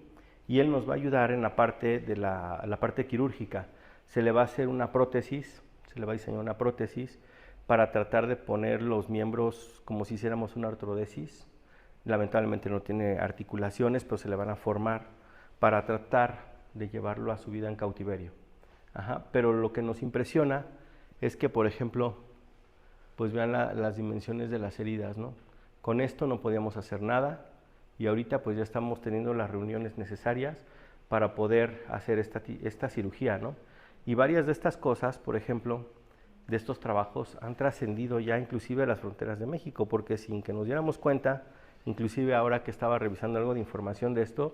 y él nos va a ayudar en la parte de la parte quirúrgica. Se le va a hacer una prótesis, se le va a diseñar una prótesis para tratar de poner los miembros como si hiciéramos una artrodesis. Lamentablemente no tiene articulaciones, pero se le van a formar para tratar de llevarlo a su vida en cautiverio. Pero lo que nos impresiona es que, por ejemplo, pues vean las dimensiones de las heridas, ¿no? Con esto no podíamos hacer nada, y ahorita pues ya estamos teniendo las reuniones necesarias para poder hacer esta cirugía, ¿no? Y varias de estas cosas, por ejemplo, de estos trabajos han trascendido ya inclusive las fronteras de México, porque sin que nos diéramos cuenta, inclusive ahora que estaba revisando algo de información de esto,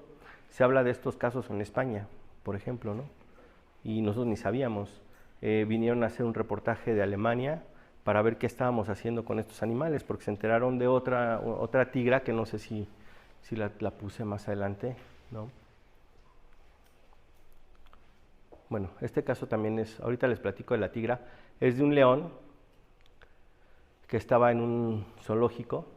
se habla de estos casos en España, por ejemplo, ¿no? Y nosotros ni sabíamos. Vinieron a hacer un reportaje de Alemania para ver qué estábamos haciendo con estos animales, porque se enteraron de otra tigra, que no sé si la puse más adelante, ¿no? Bueno, este caso también es, ahorita les platico de la tigra, es de un león que estaba en un zoológico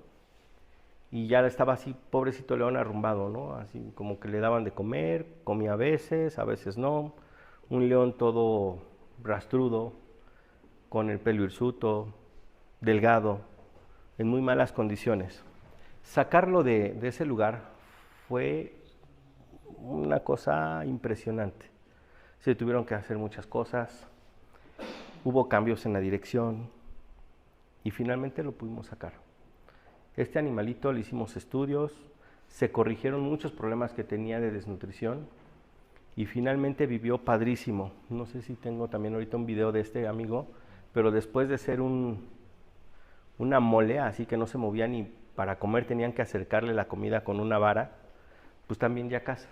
y ya estaba así, pobrecito león, arrumbado, ¿no? Así como que le daban de comer, comía a veces no. Un león todo rastrudo, con el pelo hirsuto, delgado, en muy malas condiciones. Sacarlo de ese lugar fue una cosa impresionante. Se tuvieron que hacer muchas cosas, hubo cambios en la dirección y finalmente lo pudimos sacar. Este animalito le hicimos estudios, se corrigieron muchos problemas que tenía de desnutrición y finalmente vivió padrísimo. No sé si tengo también ahorita un video de este amigo, pero después de ser una mole, así que no se movía ni para comer, tenían que acercarle la comida con una vara, pues también ya caza.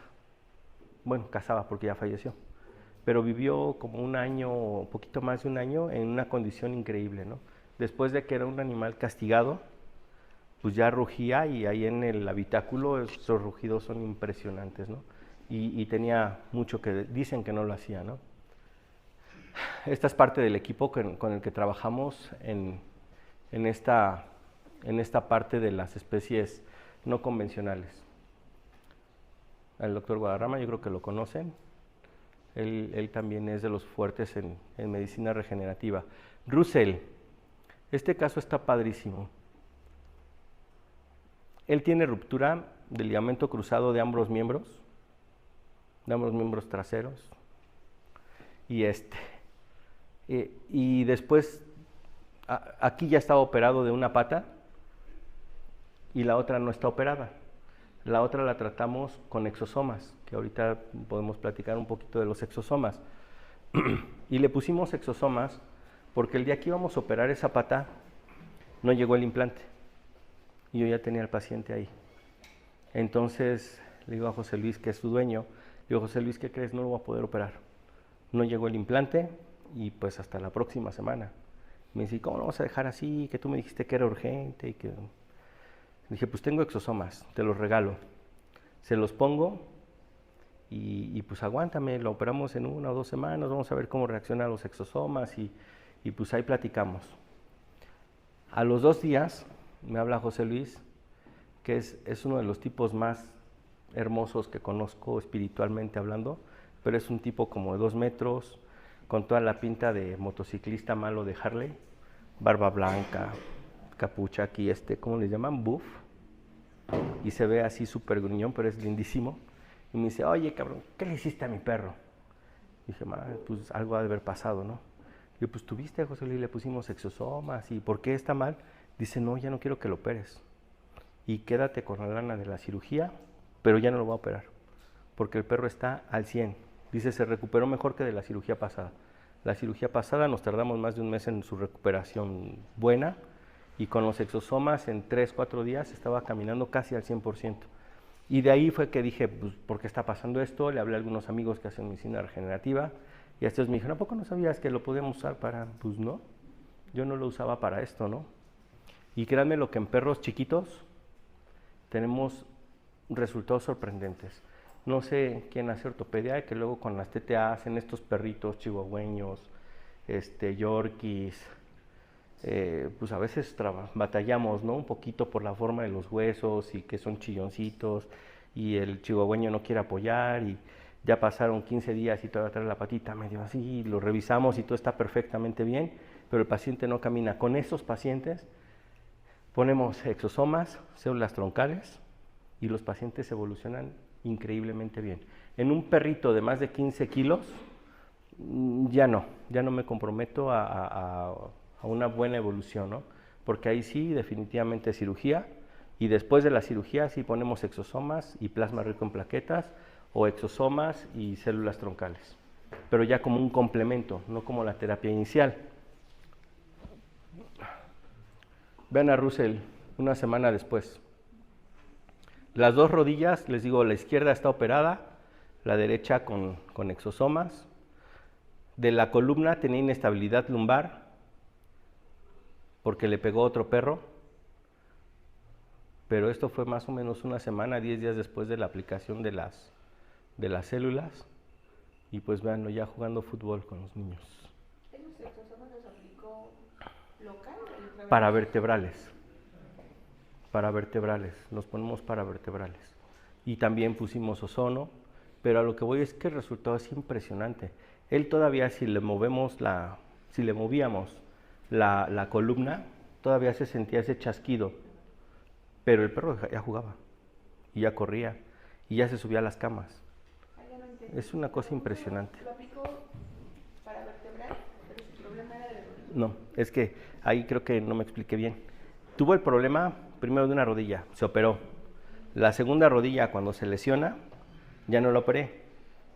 Bueno, cazaba porque ya falleció, pero vivió como 1 año, poquito más de 1 año, en una condición increíble, ¿no? Después de que era un animal castigado, pues ya rugía, y ahí en el habitáculo esos rugidos son impresionantes, ¿no? Y tenía mucho que dicen que no lo hacía, ¿no? Esta es parte del equipo con el que trabajamos en esta parte de las especies no convencionales. El doctor Guadarrama, yo creo que lo conocen. Él también es de los fuertes en medicina regenerativa. Russell, este caso está padrísimo. Él tiene ruptura del ligamento cruzado de ambos miembros traseros. Y Y después, aquí ya estaba operado de una pata y la otra no está operada. La otra la tratamos con exosomas, que ahorita podemos platicar un poquito de los exosomas. Y le pusimos exosomas porque el día que íbamos a operar esa pata, no llegó el implante. Y yo ya tenía al paciente ahí. Entonces le digo a José Luis, que es su dueño, le digo, José Luis, ¿qué crees? No lo voy a poder operar. No llegó el implante y pues hasta la próxima semana. Me dice, ¿cómo lo vamos a dejar así? Que tú me dijiste que era urgente y que... Le dije, pues tengo exosomas, te los regalo. Se los pongo y pues aguántame, lo operamos en 1 o 2 semanas, vamos a ver cómo reaccionan los exosomas y pues ahí platicamos. A los 2 días me habla José Luis, que es uno de los tipos más hermosos que conozco espiritualmente hablando, pero es un tipo como de 2 metros, con toda la pinta de motociclista malo de Harley, barba blanca, capucha aquí, ¿cómo le llaman? Buff, y se ve así súper gruñón, pero es lindísimo. Y me dice, oye, cabrón, ¿qué le hiciste a mi perro? Y dije, pues algo ha de haber pasado, ¿no? Y yo, pues tuviste a José Luis, le pusimos exosomas, ¿y por qué está mal? Dice, no, ya no quiero que lo operes. Y quédate con la lana de la cirugía, pero ya no lo voy a operar, porque el perro está al 100. Dice, se recuperó mejor que de la cirugía pasada. La cirugía pasada nos tardamos más de 1 mes en su recuperación buena, y con los exosomas en 3, 4 días estaba caminando casi al 100%. Y de ahí fue que dije, pues, ¿por qué está pasando esto? Le hablé a algunos amigos que hacen medicina regenerativa, y estos me dijeron, ¿a poco no sabías que lo podíamos usar para...? Pues no, yo no lo usaba para esto, ¿no? Y créanme lo que en perros chiquitos tenemos resultados sorprendentes. No sé quién hace ortopedia, que luego con las TTA hacen estos perritos chihuahueños, yorkies, pues a veces batallamos, ¿no? Un poquito por la forma de los huesos y que son chilloncitos y el chihuahueño no quiere apoyar y ya pasaron 15 días y todavía trae la patita medio así, lo revisamos y todo está perfectamente bien, pero el paciente no camina. Con estos pacientes ponemos exosomas, células troncales y los pacientes evolucionan increíblemente bien. En un perrito de más de 15 kilos, ya no me comprometo a una buena evolución, ¿no? Porque ahí sí, definitivamente cirugía, y después de la cirugía sí ponemos exosomas y plasma rico en plaquetas, o exosomas y células troncales, pero ya como un complemento, no como la terapia inicial. Vean a Russell 1 semana después. Las 2 rodillas, les digo, la izquierda está operada, la derecha con exosomas. De la columna tenía inestabilidad lumbar porque le pegó otro perro, pero esto fue más o menos 1 semana, 10 días después de la aplicación de las células, y pues véanlo ya jugando fútbol con los niños. ¿Esos exosomas los aplicó local o intravenoso? Para vertebrales, los ponemos para vertebrales. Y también pusimos ozono, pero a lo que voy es que el resultado es impresionante. Él todavía, si le movíamos la columna, todavía se sentía ese chasquido, pero el perro ya jugaba, y ya corría, y ya se subía a las camas. Ya no entendí. Es una cosa impresionante. Lo aplicó para vertebral, pero su problema era de rodilla. No, es que ahí creo que no me expliqué bien. Tuvo el problema primero de una rodilla, se operó. La segunda rodilla, cuando se lesiona, ya no la operé,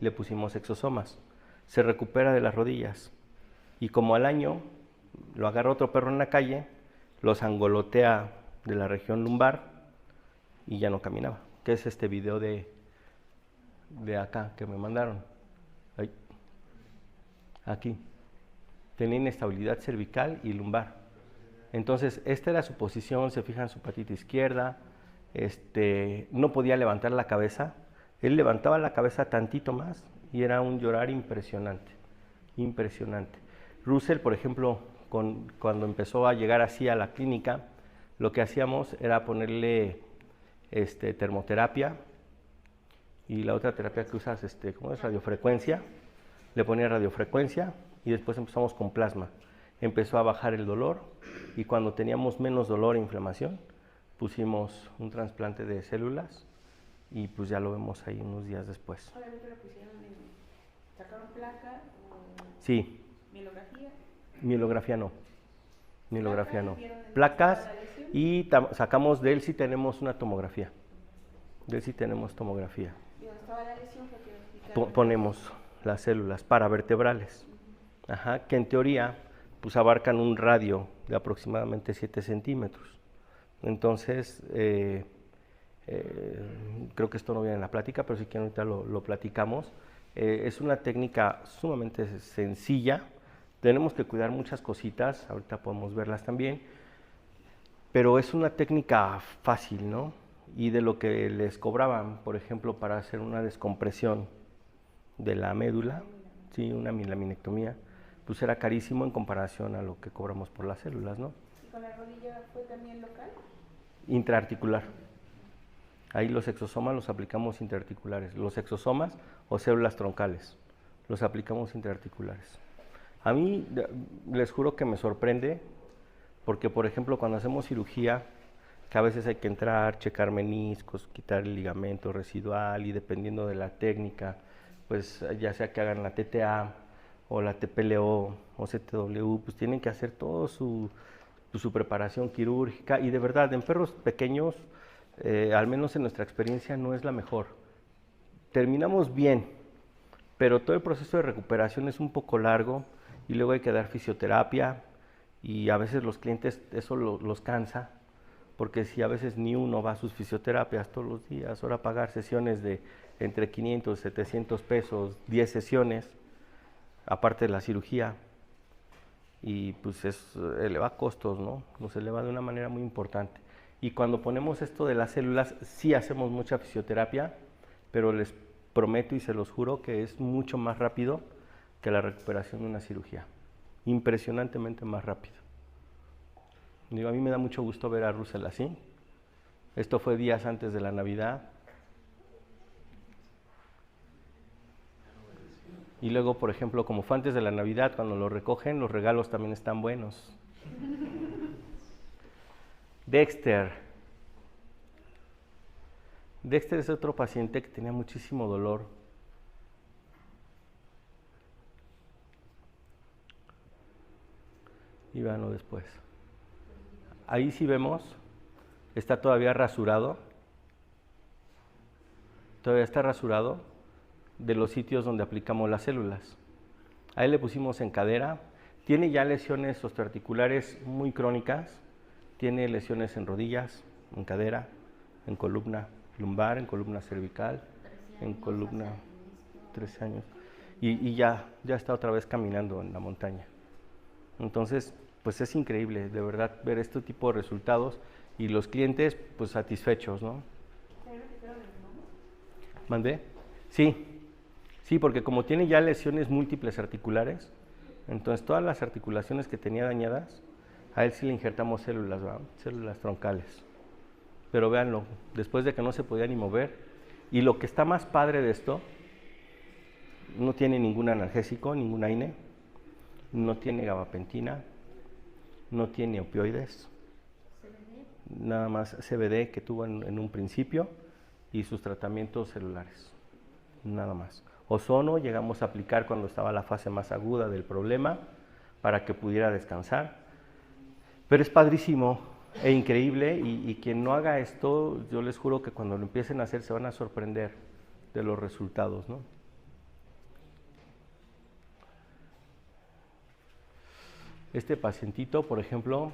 le pusimos exosomas. Se recupera de las rodillas. Y como al año lo agarra otro perro en la calle, lo sangolotea de la región lumbar y ya no caminaba. Que es este video de acá que me mandaron. Ahí. Aquí. Tenía inestabilidad cervical y lumbar. Entonces, esta era su posición, se fijan su patita izquierda, no podía levantar la cabeza. Él levantaba la cabeza tantito más y era un llorar impresionante, impresionante. Russell, por ejemplo, cuando empezó a llegar así a la clínica, lo que hacíamos era ponerle termoterapia, y la otra terapia que usas, ¿cómo es? Radiofrecuencia. Le ponía radiofrecuencia y después empezamos con plasma. Empezó a bajar el dolor y cuando teníamos menos dolor e inflamación, pusimos un trasplante de células y pues ya lo vemos ahí unos días después. Obviamente lo pusieron sacaron placa o Sí, mielografía. Mielografía no. Mielografía no. ¿Vieron en Placas la lesión? y sacamos de él si tenemos una tomografía. De él si tenemos tomografía. Y donde estaba la lesión fue que explicaron. Ponemos las células paravertebrales, ajá, que en teoría pues abarcan un radio de aproximadamente 7 centímetros. Entonces, creo que esto no viene en la plática, pero si quieren ahorita lo platicamos. Es una técnica sumamente sencilla. Tenemos que cuidar muchas cositas, ahorita podemos verlas también, pero es una técnica fácil, ¿no? Y de lo que les cobraban, por ejemplo, para hacer una descompresión de la médula, sí, una laminectomía, pues era carísimo en comparación a lo que cobramos por las células, ¿no? ¿Y con la rodilla fue también local? Intraarticular. Ahí los exosomas los aplicamos intraarticulares. Los exosomas o células troncales los aplicamos intraarticulares. A mí les juro que me sorprende porque, por ejemplo, cuando hacemos cirugía, que a veces hay que entrar, checar meniscos, quitar el ligamento residual y dependiendo de la técnica, pues ya sea que hagan la TTA o la TPLO o CTW, pues tienen que hacer todo su preparación quirúrgica y de verdad en perros pequeños, al menos en nuestra experiencia, no es la mejor. Terminamos bien, pero todo el proceso de recuperación es un poco largo y luego hay que dar fisioterapia y a veces los clientes eso los cansa, porque si a veces ni uno va a sus fisioterapias todos los días, ahora pagar sesiones de entre 500 y 700 pesos, 10 sesiones, aparte de la cirugía, y pues eleva costos, ¿no? Nos eleva de una manera muy importante. Y cuando ponemos esto de las células, sí hacemos mucha fisioterapia, pero les prometo y se los juro que es mucho más rápido que la recuperación de una cirugía. Impresionantemente más rápido. Digo, a mí me da mucho gusto ver a Russell así. Esto fue días antes de la Navidad. Y luego, por ejemplo, como fue antes de la Navidad, cuando lo recogen, los regalos también están buenos. Dexter. Dexter es otro paciente que tenía muchísimo dolor. Y véanlo después. Ahí sí vemos, está todavía rasurado. Todavía está rasurado de los sitios donde aplicamos las células. Ahí le pusimos en cadera. Tiene ya lesiones osteoarticulares muy crónicas. Tiene lesiones en rodillas, en cadera, en columna lumbar, en columna cervical, en columna 13 años. Y ya está otra vez caminando en la montaña. Entonces, pues es increíble, de verdad, ver este tipo de resultados y los clientes, pues satisfechos, ¿no? ¿Mandé? Sí, porque como tiene ya lesiones múltiples articulares, entonces todas las articulaciones que tenía dañadas, a él sí le injertamos células, ¿verdad? Células troncales. Pero véanlo, después de que no se podía ni mover, y lo que está más padre de esto, no tiene ningún analgésico, ningún AINE, no tiene gabapentina, no tiene opioides, nada más CBD que tuvo en un principio y sus tratamientos celulares, nada más. Ozono llegamos a aplicar cuando estaba la fase más aguda del problema para que pudiera descansar, pero es padrísimo e increíble y quien no haga esto, yo les juro que cuando lo empiecen a hacer se van a sorprender de los resultados, ¿no? Este pacientito, por ejemplo,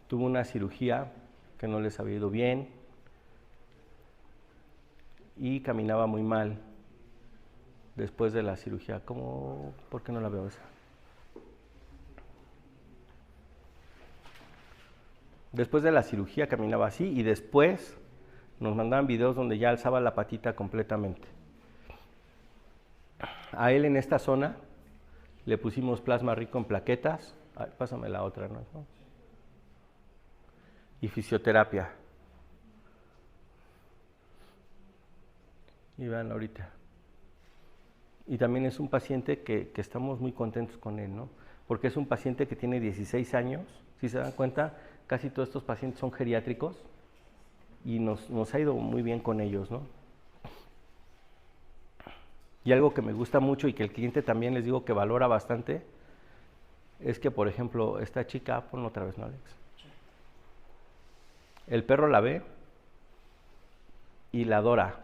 tuvo una cirugía que no les había ido bien y caminaba muy mal después de la cirugía. ¿Por qué no la veo esa? Después de la cirugía caminaba así y después nos mandaban videos donde ya alzaba la patita completamente. A él en esta zona le pusimos plasma rico en plaquetas. Ay, pásame la otra, ¿no? Y fisioterapia. Y vean ahorita. Y también es un paciente que estamos muy contentos con él, ¿no? Porque es un paciente que tiene 16 años. Si se dan cuenta, casi todos estos pacientes son geriátricos y nos ha ido muy bien con ellos, ¿no? Y algo que me gusta mucho y que el cliente también les digo que valora bastante es que, por ejemplo, esta chica, ponlo otra vez, ¿no, Alex? El perro la ve y la adora.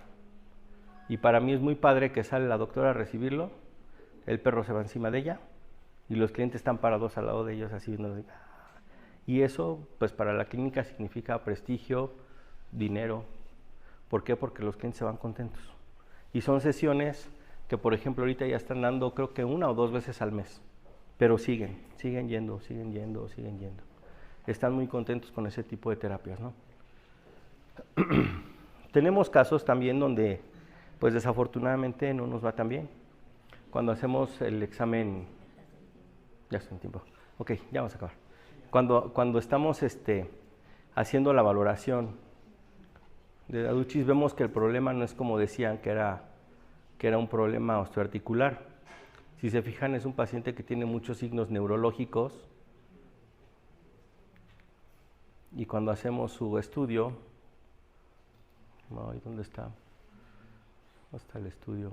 Y para mí es muy padre que sale la doctora a recibirlo, el perro se va encima de ella y los clientes están parados al lado de ellos así viendo. Y eso, pues para la clínica significa prestigio, dinero. ¿Por qué? Porque los clientes se van contentos. Y son sesiones que, por ejemplo, ahorita ya están dando creo que 1 o 2 veces al mes. Pero siguen yendo. Están muy contentos con ese tipo de terapias, ¿no? Tenemos casos también donde, pues desafortunadamente no nos va tan bien. Cuando hacemos el examen, ya está en tiempo, ok, ya vamos a acabar. Cuando estamos haciendo la valoración de aduchis, vemos que el problema no es como decían que era un problema osteoarticular. Si se fijan, es un paciente que tiene muchos signos neurológicos y cuando hacemos su estudio, ¿dónde está? ¿Dónde está el estudio?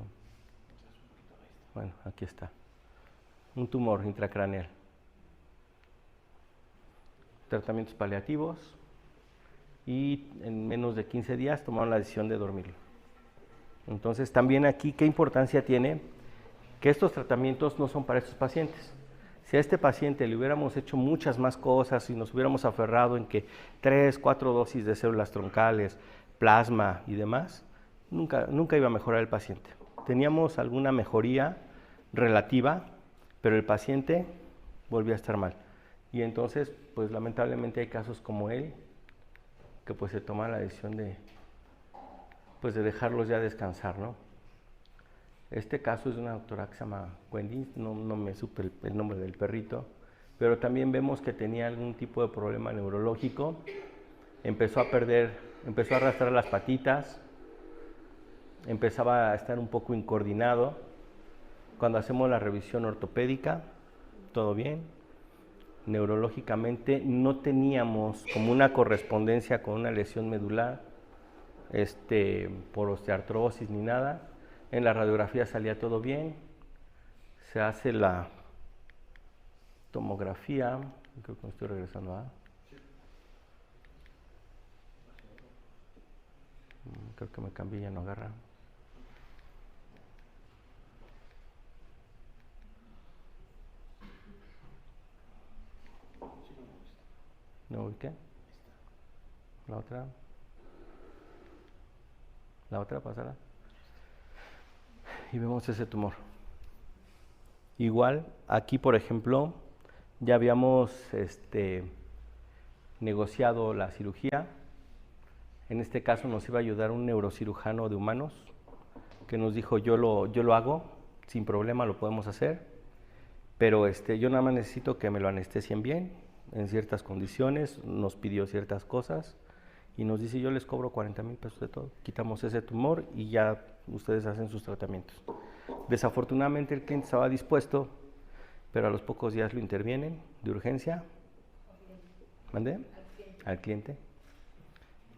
Bueno, aquí está. Un tumor intracraneal. Tratamientos paliativos y en menos de 15 días tomaron la decisión de dormirlo. Entonces, también aquí, ¿qué importancia tiene? Que estos tratamientos no son para estos pacientes. Si a este paciente le hubiéramos hecho muchas más cosas y nos hubiéramos aferrado en que 3, 4 dosis de células troncales, plasma y demás, nunca iba a mejorar el paciente. Teníamos alguna mejoría relativa, pero el paciente volvía a estar mal. Y entonces, pues lamentablemente hay casos como él, que pues se toma la decisión de dejarlos ya descansar, ¿no? Este caso es de una doctora que se llama Wendy, no me supe el nombre del perrito, pero también vemos que tenía algún tipo de problema neurológico, empezó a arrastrar las patitas, empezaba a estar un poco incoordinado. Cuando hacemos la revisión ortopédica, todo bien. Neurológicamente no teníamos como una correspondencia con una lesión medular, por osteoartrosis ni nada. En la radiografía salía todo bien. Se hace la tomografía. Creo que me estoy regresando a... Creo que me cambié, ya no agarra. ¿No ubiqué? La otra pasará. Y vemos ese tumor. Igual, aquí por ejemplo, ya habíamos negociado la cirugía. En este caso nos iba a ayudar un neurocirujano de humanos que nos dijo, yo lo hago, sin problema lo podemos hacer, pero yo nada más necesito que me lo anestesien bien, en ciertas condiciones, nos pidió ciertas cosas y nos dice, yo les cobro 40,000 pesos de todo, quitamos ese tumor y ya ustedes hacen sus tratamientos. Desafortunadamente el cliente estaba dispuesto, pero a los pocos días lo intervienen de urgencia. ¿Mandé? Al cliente.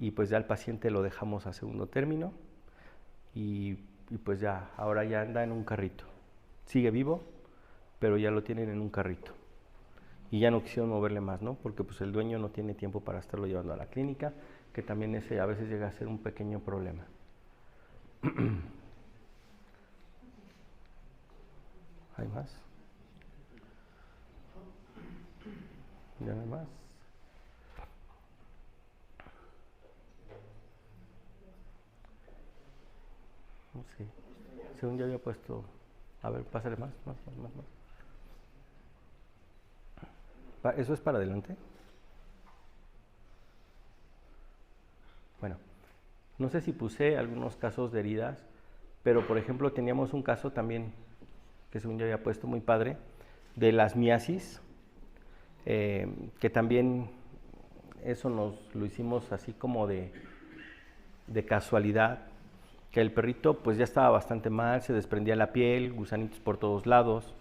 Y pues ya al paciente lo dejamos a segundo término y pues ya, ahora ya anda en un carrito. Sigue vivo, pero ya lo tienen en un carrito. Y ya no quisieron moverle más, ¿no? Porque pues el dueño no tiene tiempo para estarlo llevando a la clínica, que también ese a veces llega a ser un pequeño problema. ¿Hay más? ¿Ya no hay más? No sé. Según yo había puesto... A ver, pásale más. ¿Eso es para adelante? Bueno, no sé si puse algunos casos de heridas, pero por ejemplo teníamos un caso también, que según yo había puesto muy padre, de las miasis, que también eso lo hicimos así como de casualidad, que el perrito pues ya estaba bastante mal, se desprendía la piel, gusanitos por todos lados,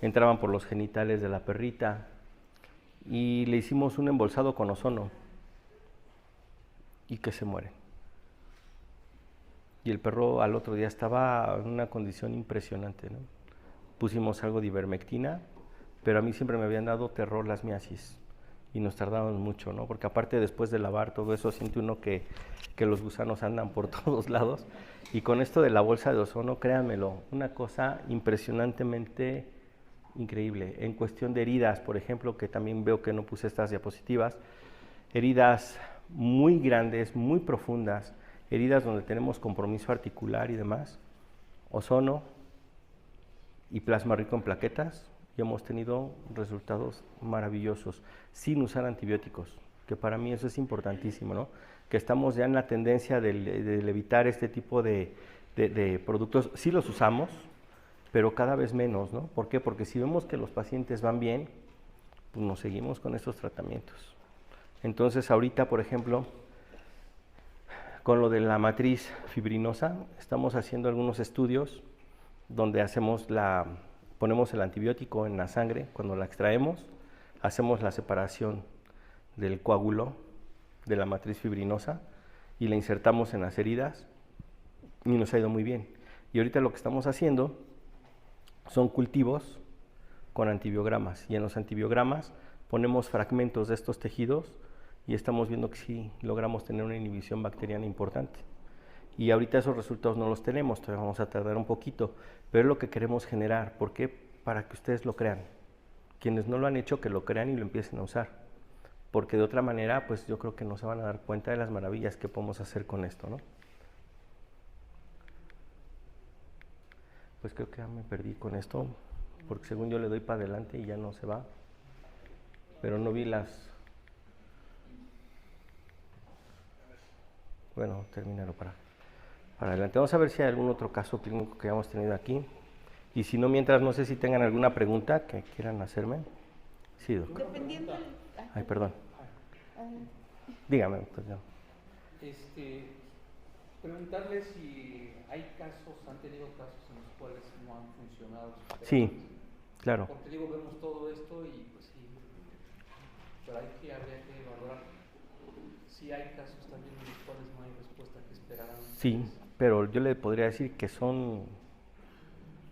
entraban por los genitales de la perrita y le hicimos un embolsado con ozono y que se muere. Y el perro al otro día estaba en una condición impresionante, ¿no? Pusimos algo de ivermectina pero a mí siempre me habían dado terror las miasis y nos tardaban mucho, ¿no? Porque aparte después de lavar todo eso siente uno que los gusanos andan por todos lados y con esto de la bolsa de ozono, créanmelo, una cosa impresionantemente increíble. En cuestión de heridas, por ejemplo, que también veo que no puse estas diapositivas, heridas muy grandes, muy profundas, heridas donde tenemos compromiso articular y demás, ozono y plasma rico en plaquetas, y hemos tenido resultados maravillosos sin usar antibióticos, que para mí eso es importantísimo, ¿no? Que estamos ya en la tendencia de evitar este tipo de productos. Sí los usamos, pero cada vez menos, ¿no? ¿Por qué? Porque si vemos que los pacientes van bien, pues nos seguimos con estos tratamientos. Entonces ahorita, por ejemplo, con lo de la matriz fibrinosa, estamos haciendo algunos estudios donde ponemos el antibiótico en la sangre, cuando la extraemos, hacemos la separación del coágulo de la matriz fibrinosa y la insertamos en las heridas y nos ha ido muy bien. Y ahorita lo que estamos haciendo son cultivos con antibiogramas, y en los antibiogramas ponemos fragmentos de estos tejidos y estamos viendo que sí logramos tener una inhibición bacteriana importante. Y ahorita esos resultados no los tenemos, todavía vamos a tardar un poquito, pero es lo que queremos generar. ¿Por qué? Para que ustedes lo crean. Quienes no lo han hecho, que lo crean y lo empiecen a usar. Porque de otra manera, pues yo creo que no se van a dar cuenta de las maravillas que podemos hacer con esto, ¿no? Pues creo que ya me perdí con esto, porque según yo le doy para adelante y ya no se va. Pero no vi las... Bueno, terminarlo para adelante. Vamos a ver si hay algún otro caso clínico que hayamos tenido aquí. Y si no, mientras, no sé si tengan alguna pregunta que quieran hacerme. Sí, doctor. Dependiendo del... Ay, perdón. Dígame, doctor. Preguntarle si han tenido casos en los cuales no han funcionado sus terapias. Sí, claro. Porque digo, vemos todo esto y pues sí, pero habría que valorar si hay casos también en los cuales no hay respuesta que esperaban. Sí, pero yo le podría decir que son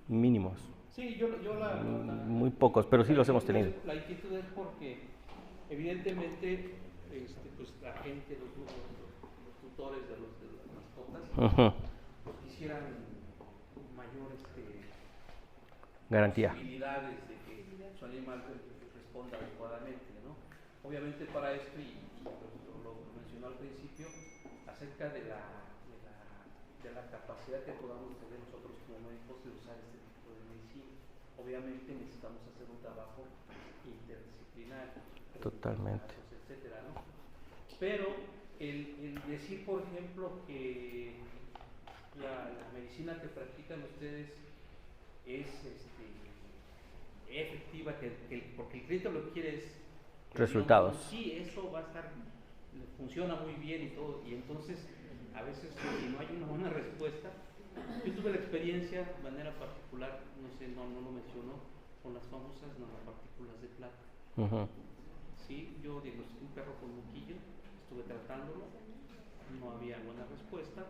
mínimos. Sí, muy pocos, pero sí los hemos tenido. La inquietud es porque evidentemente pues la gente, los tutores de las mascotas, pues quisieran mayor garantía. posibilidades de que su animal responda adecuadamente, ¿no? Obviamente para esto, y lo mencionó al principio, acerca de la capacidad que podamos tener nosotros como médicos de usar este tipo de medicina. Obviamente necesitamos hacer un trabajo interdisciplinario, Totalmente. etcétera, ¿no? Pero el decir, por ejemplo, que la medicina que practican ustedes es efectiva, porque el cliente lo que quiere es resultados. Sí, eso va a estar, funciona muy bien y todo, y entonces a veces si no hay una buena respuesta. Yo tuve la experiencia de manera particular, no sé, no lo mencionó, con las famosas nanopartículas de plata. Sí, yo diagnostiqué un perro con moquillo, estuve tratándolo, no había buena respuesta,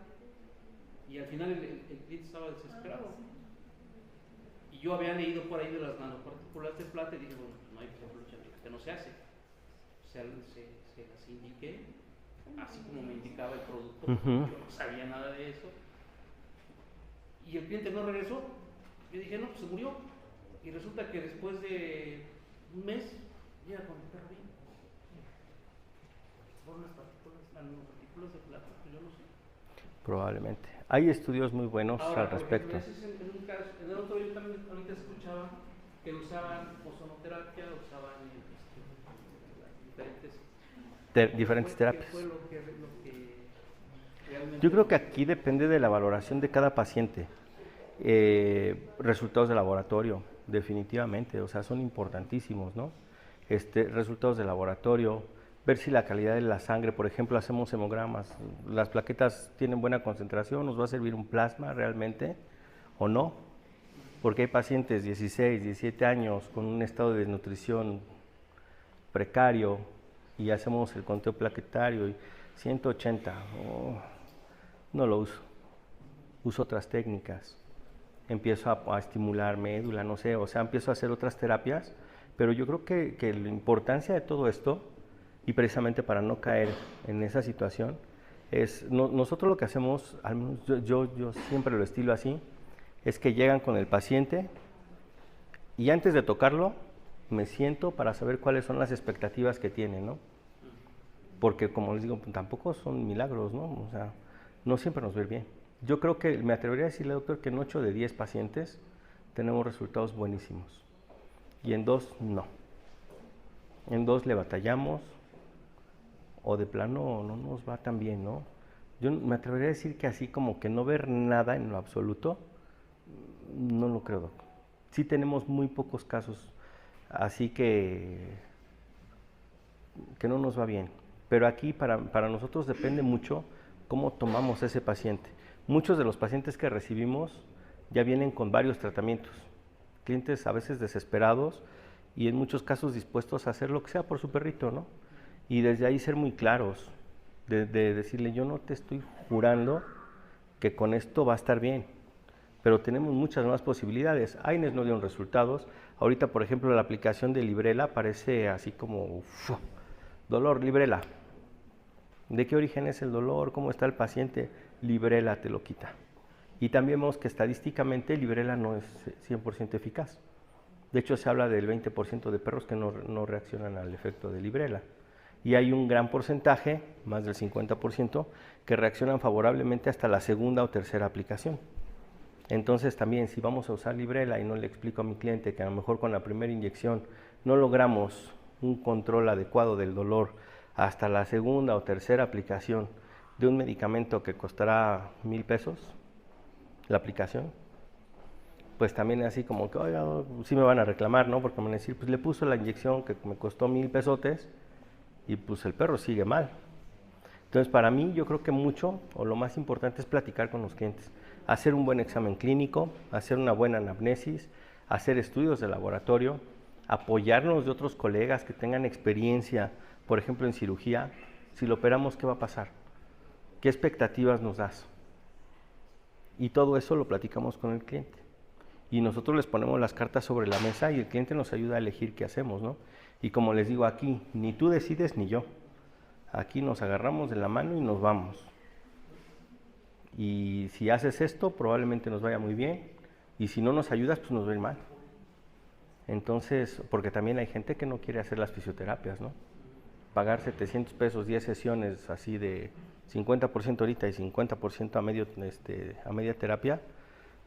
y al final el cliente estaba desesperado. Y yo había leído por ahí de las nanopartículas de plata y dije, bueno, no hay problema, que no se hace. O sea, se las indiqué, así como me indicaba el producto, yo no sabía nada de eso. Y el cliente no regresó. Yo dije, no, pues se murió. Y resulta que después de un mes, llega con el perro bien. Fueron las nanopartículas de plata, pues yo no sé. Probablemente. Hay estudios muy buenos al respecto. Ejemplo, ese es en un caso. En el otro yo también ahorita escuchaba que usaban ozonoterapia, usaban diferentes terapias. ¿Qué fue lo que realmente... Yo creo que aquí depende de la valoración de cada paciente. Resultados de laboratorio, definitivamente, o sea, son importantísimos, ¿no? Resultados de laboratorio, ver si la calidad de la sangre, por ejemplo, hacemos hemogramas, las plaquetas tienen buena concentración, ¿nos va a servir un plasma realmente o no? Porque hay pacientes 16, 17 años con un estado de desnutrición precario y hacemos el conteo plaquetario y 180, no lo uso otras técnicas, empiezo a estimular médula, no sé, o sea, empiezo a hacer otras terapias Pero yo creo que la importancia de todo esto, y precisamente para no caer en esa situación, es nosotros lo que hacemos, al menos yo siempre lo estilo así, es que llegan con el paciente y antes de tocarlo me siento para saber cuáles son las expectativas que tiene, ¿no? Porque como les digo, pues, tampoco son milagros, ¿no? O sea, no siempre nos va a ir bien. Yo creo que me atrevería a decirle, doctor, que en 8 de 10 pacientes tenemos resultados buenísimos y en 2 no. En 2 le batallamos o de plano no nos va tan bien, ¿no? Yo me atrevería a decir que así como que no ver nada en lo absoluto, no lo creo, doc. Sí tenemos muy pocos casos, así que no nos va bien. Pero aquí para nosotros depende mucho cómo tomamos ese paciente. Muchos de los pacientes que recibimos ya vienen con varios tratamientos. Clientes a veces desesperados y en muchos casos dispuestos a hacer lo que sea por su perrito, ¿no? Y desde ahí ser muy claros, de decirle, yo no te estoy jurando que con esto va a estar bien, pero tenemos muchas más posibilidades. AINES no dieron resultados. Ahorita, por ejemplo, la aplicación de Librela parece así como, dolor, Librela. ¿De qué origen es el dolor? ¿Cómo está el paciente? Librela te lo quita. Y también vemos que estadísticamente Librela no es 100% eficaz. De hecho, se habla del 20% de perros que no reaccionan al efecto de Librela. Y hay un gran porcentaje, más del 50%, que reaccionan favorablemente hasta la segunda o tercera aplicación. Entonces también, si vamos a usar Librela y no le explico a mi cliente que a lo mejor con la primera inyección no logramos un control adecuado del dolor hasta la segunda o tercera aplicación de un medicamento que costará 1,000 pesos, la aplicación, pues también así como que, oiga, sí me van a reclamar, ¿no? Porque me van a decir, pues le puso la inyección que me costó 1,000 pesotes y pues el perro sigue mal. Entonces, para mí, yo creo que mucho, o lo más importante es platicar con los clientes, hacer un buen examen clínico, hacer una buena anamnesis, hacer estudios de laboratorio, apoyarnos de otros colegas que tengan experiencia, por ejemplo, en cirugía. Si lo operamos, ¿qué va a pasar? ¿Qué expectativas nos das? Y todo eso lo platicamos con el cliente. Y nosotros les ponemos las cartas sobre la mesa y el cliente nos ayuda a elegir qué hacemos, ¿no? Y como les digo aquí, ni tú decides ni yo. Aquí nos agarramos de la mano y nos vamos. Y si haces esto, probablemente nos vaya muy bien. Y si no nos ayudas, pues nos va a ir mal. Entonces, porque también hay gente que no quiere hacer las fisioterapias, ¿no? Pagar 700 pesos, 10 sesiones así de 50% ahorita y 50% a media terapia,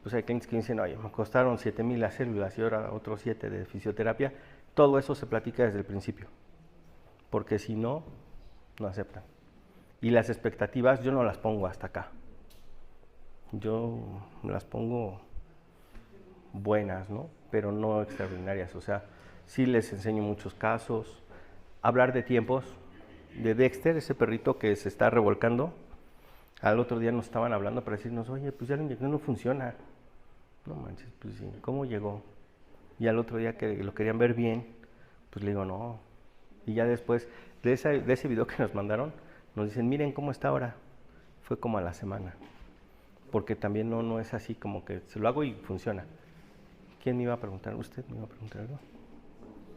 pues hay clientes que dicen, oye, me costaron 7,000 las células y ahora otros 7 de fisioterapia. Todo eso se platica desde el principio, porque si no, no aceptan. Y las expectativas yo no las pongo hasta acá. Yo las pongo buenas, ¿no? Pero no extraordinarias. O sea, sí les enseño muchos casos. Hablar de tiempos. De Dexter, ese perrito que se está revolcando. Al otro día nos estaban hablando para decirnos, oye, pues ya la inyección no funciona. No manches, pues sí, ¿cómo llegó? Y al otro día que lo querían ver bien, pues le digo, no. Y ya después de ese video que nos mandaron, nos dicen, miren cómo está ahora. Fue como a la semana. Porque también no es así como que se lo hago y funciona. ¿Quién me iba a preguntar? ¿Usted me iba a preguntar algo?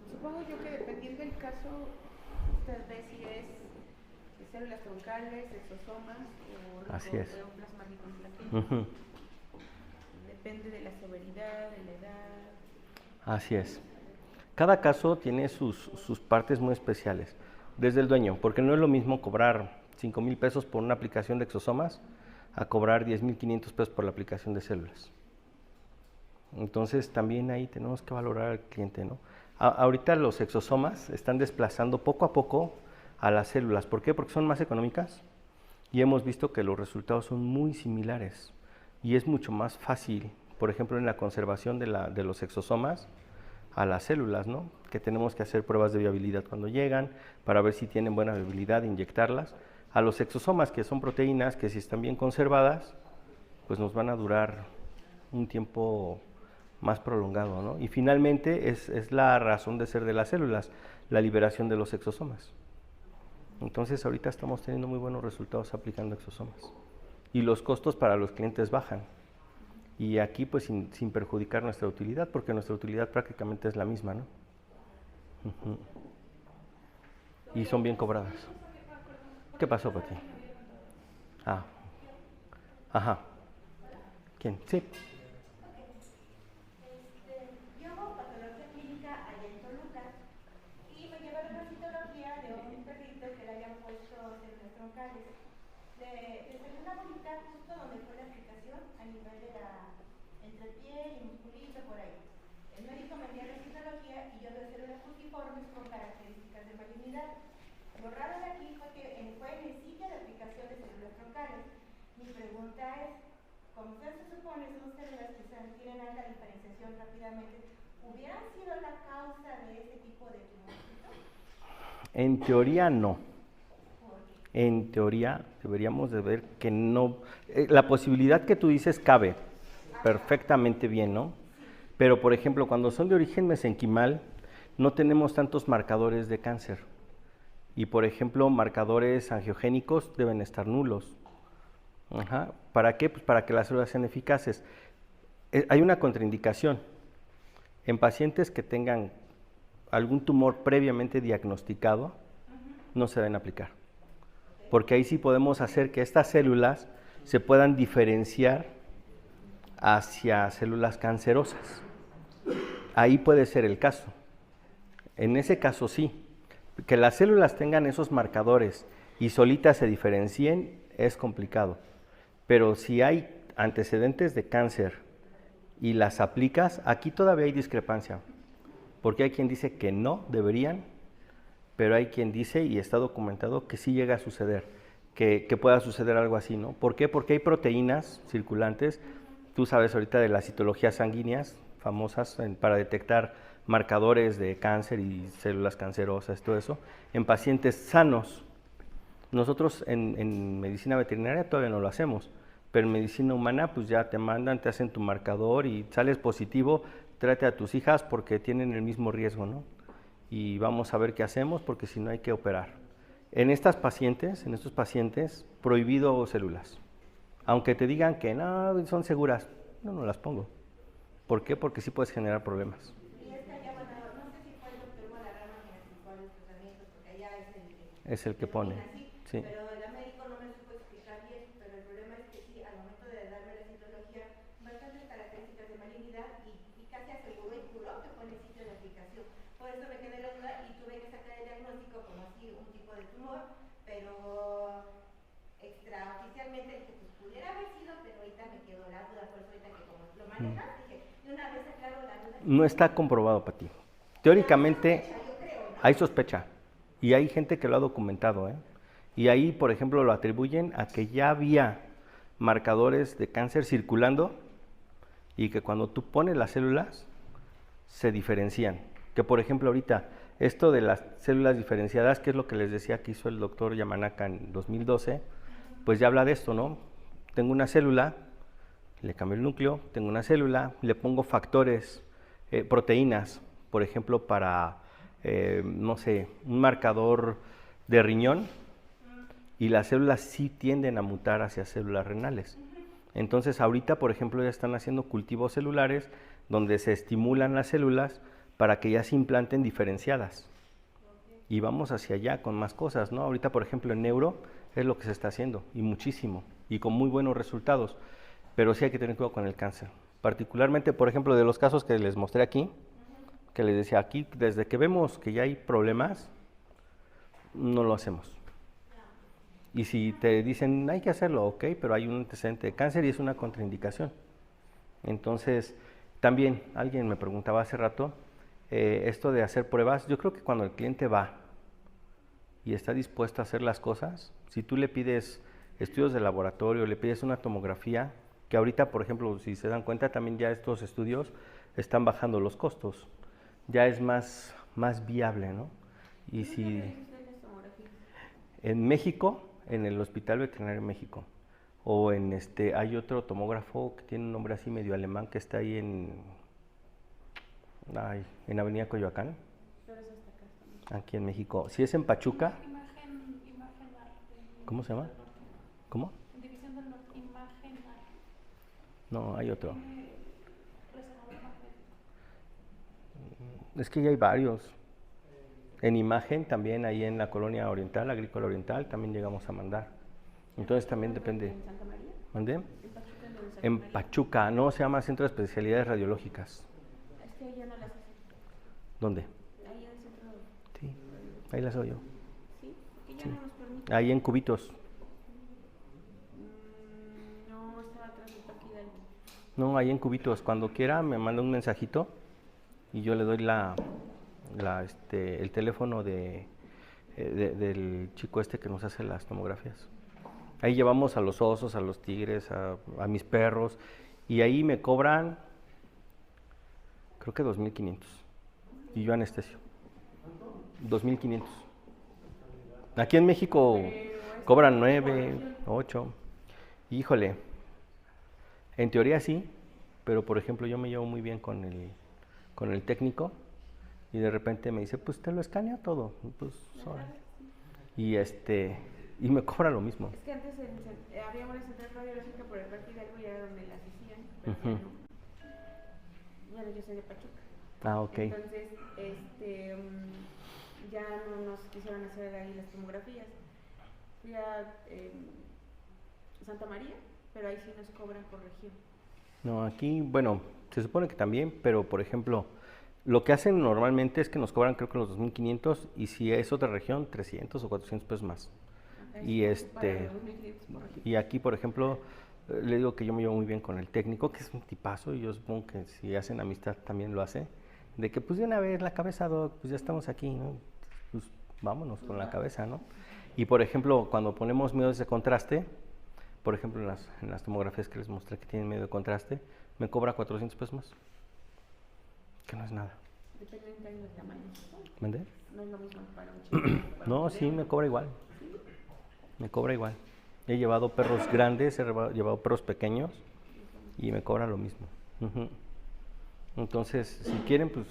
Supongo yo que dependiendo del caso, usted ve si es de células troncales, exosomas o Así es. plasmático inflamatorio. Depende de la severidad, de la edad. Así es. Cada caso tiene sus partes muy especiales. Desde el dueño, porque no es lo mismo cobrar 5,000 pesos por una aplicación de exosomas a cobrar 10,500 pesos por la aplicación de células. Entonces también ahí tenemos que valorar al cliente, ¿no? Ahorita los exosomas están desplazando poco a poco a las células. ¿Por qué? Porque son más económicas y hemos visto que los resultados son muy similares y es mucho más fácil, por ejemplo, en la conservación de los exosomas a las células, ¿no? Que tenemos que hacer pruebas de viabilidad cuando llegan para ver si tienen buena viabilidad, inyectarlas. A los exosomas, que son proteínas que si están bien conservadas, pues nos van a durar un tiempo más prolongado, ¿no? Y finalmente es la razón de ser de las células, la liberación de los exosomas. Entonces ahorita estamos teniendo muy buenos resultados aplicando exosomas. Y los costos para los clientes bajan. Y aquí pues sin perjudicar nuestra utilidad, porque nuestra utilidad prácticamente es la misma, ¿no? Ujú. Y son bien cobradas. ¿Qué pasó, Pati? Ah, ajá. ¿Quién? Sí. Yo hago patología clínica allá en Toluca y me llevaron una citología de un perrito que le habían puesto células troncales. Le salió una bolita justo donde fue la aplicación a nivel de la entre piel y musculito por ahí. El médico me envió la citología y yo veo células fusiformes con características de malignidad. Lo raro de aquí fue que fue en el sitio de aplicación de células troncales. Mi pregunta es, como usted se supone son células que tienen alta diferenciación rápidamente, ¿hubieran sido la causa de ese tipo de tumorcito? En teoría no. En teoría deberíamos de ver que no. La posibilidad que tú dices cabe perfectamente bien, ¿no? Pero por ejemplo, cuando son de origen mesenquimal, no tenemos tantos marcadores de cáncer. Y por ejemplo, marcadores angiogénicos deben estar nulos. Ajá. ¿Para qué? Pues para que las células sean eficaces. Hay una contraindicación. En pacientes que tengan algún tumor previamente diagnosticado, no se deben aplicar. Porque ahí sí podemos hacer que estas células se puedan diferenciar hacia células cancerosas. Ahí puede ser el caso. En ese caso sí. Que las células tengan esos marcadores y solitas se diferencien es complicado. Pero si hay antecedentes de cáncer y las aplicas, aquí todavía hay discrepancia. Porque hay quien dice que no deberían, pero hay quien dice, y está documentado, que sí llega a suceder, que pueda suceder algo así, ¿no? ¿Por qué? Porque hay proteínas circulantes, tú sabes ahorita de las citologías sanguíneas famosas para detectar marcadores de cáncer y células cancerosas, todo eso, en pacientes sanos. Nosotros en medicina veterinaria todavía no lo hacemos, pero en medicina humana pues ya te mandan, te hacen tu marcador y sales positivo, trate a tus hijas porque tienen el mismo riesgo, ¿no? Y vamos a ver qué hacemos porque si no hay que operar. En estos pacientes, prohibido células. Aunque te digan que no, son seguras, no las pongo. ¿Por qué? Porque sí puedes generar problemas. Y esta ya, bueno, no sé si fue el doctor Guadarrama quien aplicó los tratamientos, porque allá Es el que pone. así, Sí. pero el médico no me supo explicar bien, pero el problema es que sí, al momento de darme la citología, bastantes características de malignidad y casi aseguró y juró que fue en el sitio de aplicación. Por eso me quedé la duda y tuve que sacar el diagnóstico como así, un tipo de tumor, pero extraoficialmente dije, pues pudiera haber sido, pero ahorita me quedó la duda, por eso ahorita que como lo manejas, dije, de una vez aclaro la duda. No está comprobado para ti. Teóricamente hay sospecha y hay gente que lo ha documentado, ¿eh? Y ahí, por ejemplo, lo atribuyen a que ya había marcadores de cáncer circulando y que cuando tú pones las células se diferencian. Que por ejemplo ahorita, esto de las células diferenciadas, que es lo que les decía que hizo el doctor Yamanaka en 2012, pues ya habla de esto, ¿no? Tengo una célula, le cambio el núcleo, tengo una célula, le pongo factores, proteínas, por ejemplo, para, no sé, un marcador de riñón, y las células sí tienden a mutar hacia células renales. Entonces ahorita, por ejemplo, ya están haciendo cultivos celulares donde se estimulan las células para que ya se implanten diferenciadas. Y vamos hacia allá con más cosas, ¿no? Ahorita, por ejemplo, en neuro es lo que se está haciendo, y muchísimo, y con muy buenos resultados. Pero sí hay que tener cuidado con el cáncer. Particularmente, por ejemplo, de los casos que les mostré aquí, que les decía aquí, desde que vemos que ya hay problemas, no lo hacemos. Y si te dicen, hay que hacerlo, ok, pero hay un antecedente de cáncer y es una contraindicación. Entonces, también alguien me preguntaba hace rato, esto de hacer pruebas, yo creo que cuando el cliente va y está dispuesto a hacer las cosas, si tú le pides estudios de laboratorio, le pides una tomografía, que ahorita, por ejemplo, si se dan cuenta, también ya estos estudios están bajando los costos, ya es más viable, ¿no? Y si en México, en el Hospital Veterinario de México, o en hay otro tomógrafo que tiene un nombre así medio alemán que está ahí en Avenida Coyoacán, aquí en México. Si es en Pachuca, ¿cómo se llama? ¿Cómo? División del Norte, Imagen. No, hay otro. Es que ya hay varios. En imagen también, ahí en la colonia oriental, agrícola oriental, también llegamos a mandar. Entonces también depende. ¿En Santa María? ¿Mandé? ¿En Pachuca en donde Santa En María? Pachuca, no, se llama Centro de Especialidades Radiológicas. Es que ya no las hacen. ¿Dónde? Ahí en el centro. Sí, ahí las oyo yo. Sí, porque ya no nos permite. Ahí en Cubitos. No, estaba atrás del Parque Hidalgo. No, ahí en Cubitos. Cuando quiera me manda un mensajito y yo le doy el teléfono del chico este que nos hace las tomografías. Ahí llevamos a los osos, a los tigres, a mis perros, y ahí me cobran, creo que 2,500. Y yo anestesio. 2,500. Aquí en México cobran 9, 8. Híjole, en teoría sí, pero por ejemplo yo me llevo muy bien con el técnico y de repente me dice, pues te lo escanea todo. Pues, y me cobra lo mismo. Es que antes había una central radiológica por el Parque Hidalgo y era donde las hacían, pero ya no, yo soy de Pachuca. Ah, ok. Entonces, ya no nos quisieron hacer ahí las tomografías. Fui a Santa María, pero ahí sí nos cobran por región. No, aquí, bueno, se supone que también, pero por ejemplo, lo que hacen normalmente es que nos cobran creo que los 2,500 y si es otra región, 300 o 400 pesos más. Y y aquí, por ejemplo, le digo que yo me llevo muy bien con el técnico, que es un tipazo, y yo supongo que si hacen amistad también lo hace, de que pues de una vez la cabeza, doc, pues ya estamos aquí, ¿no? Pues vámonos con la cabeza, ¿no? Y por ejemplo, cuando ponemos medios de contraste, por ejemplo en las tomografías que les mostré que tienen medio de contraste, me cobra 400 pesos más, que no es nada. Depende del tamaño. ¿Vende? No es lo mismo para un chico. No, sí, me cobra igual. Me cobra igual. He llevado perros grandes, llevado perros pequeños y me cobra lo mismo. Entonces, si quieren, pues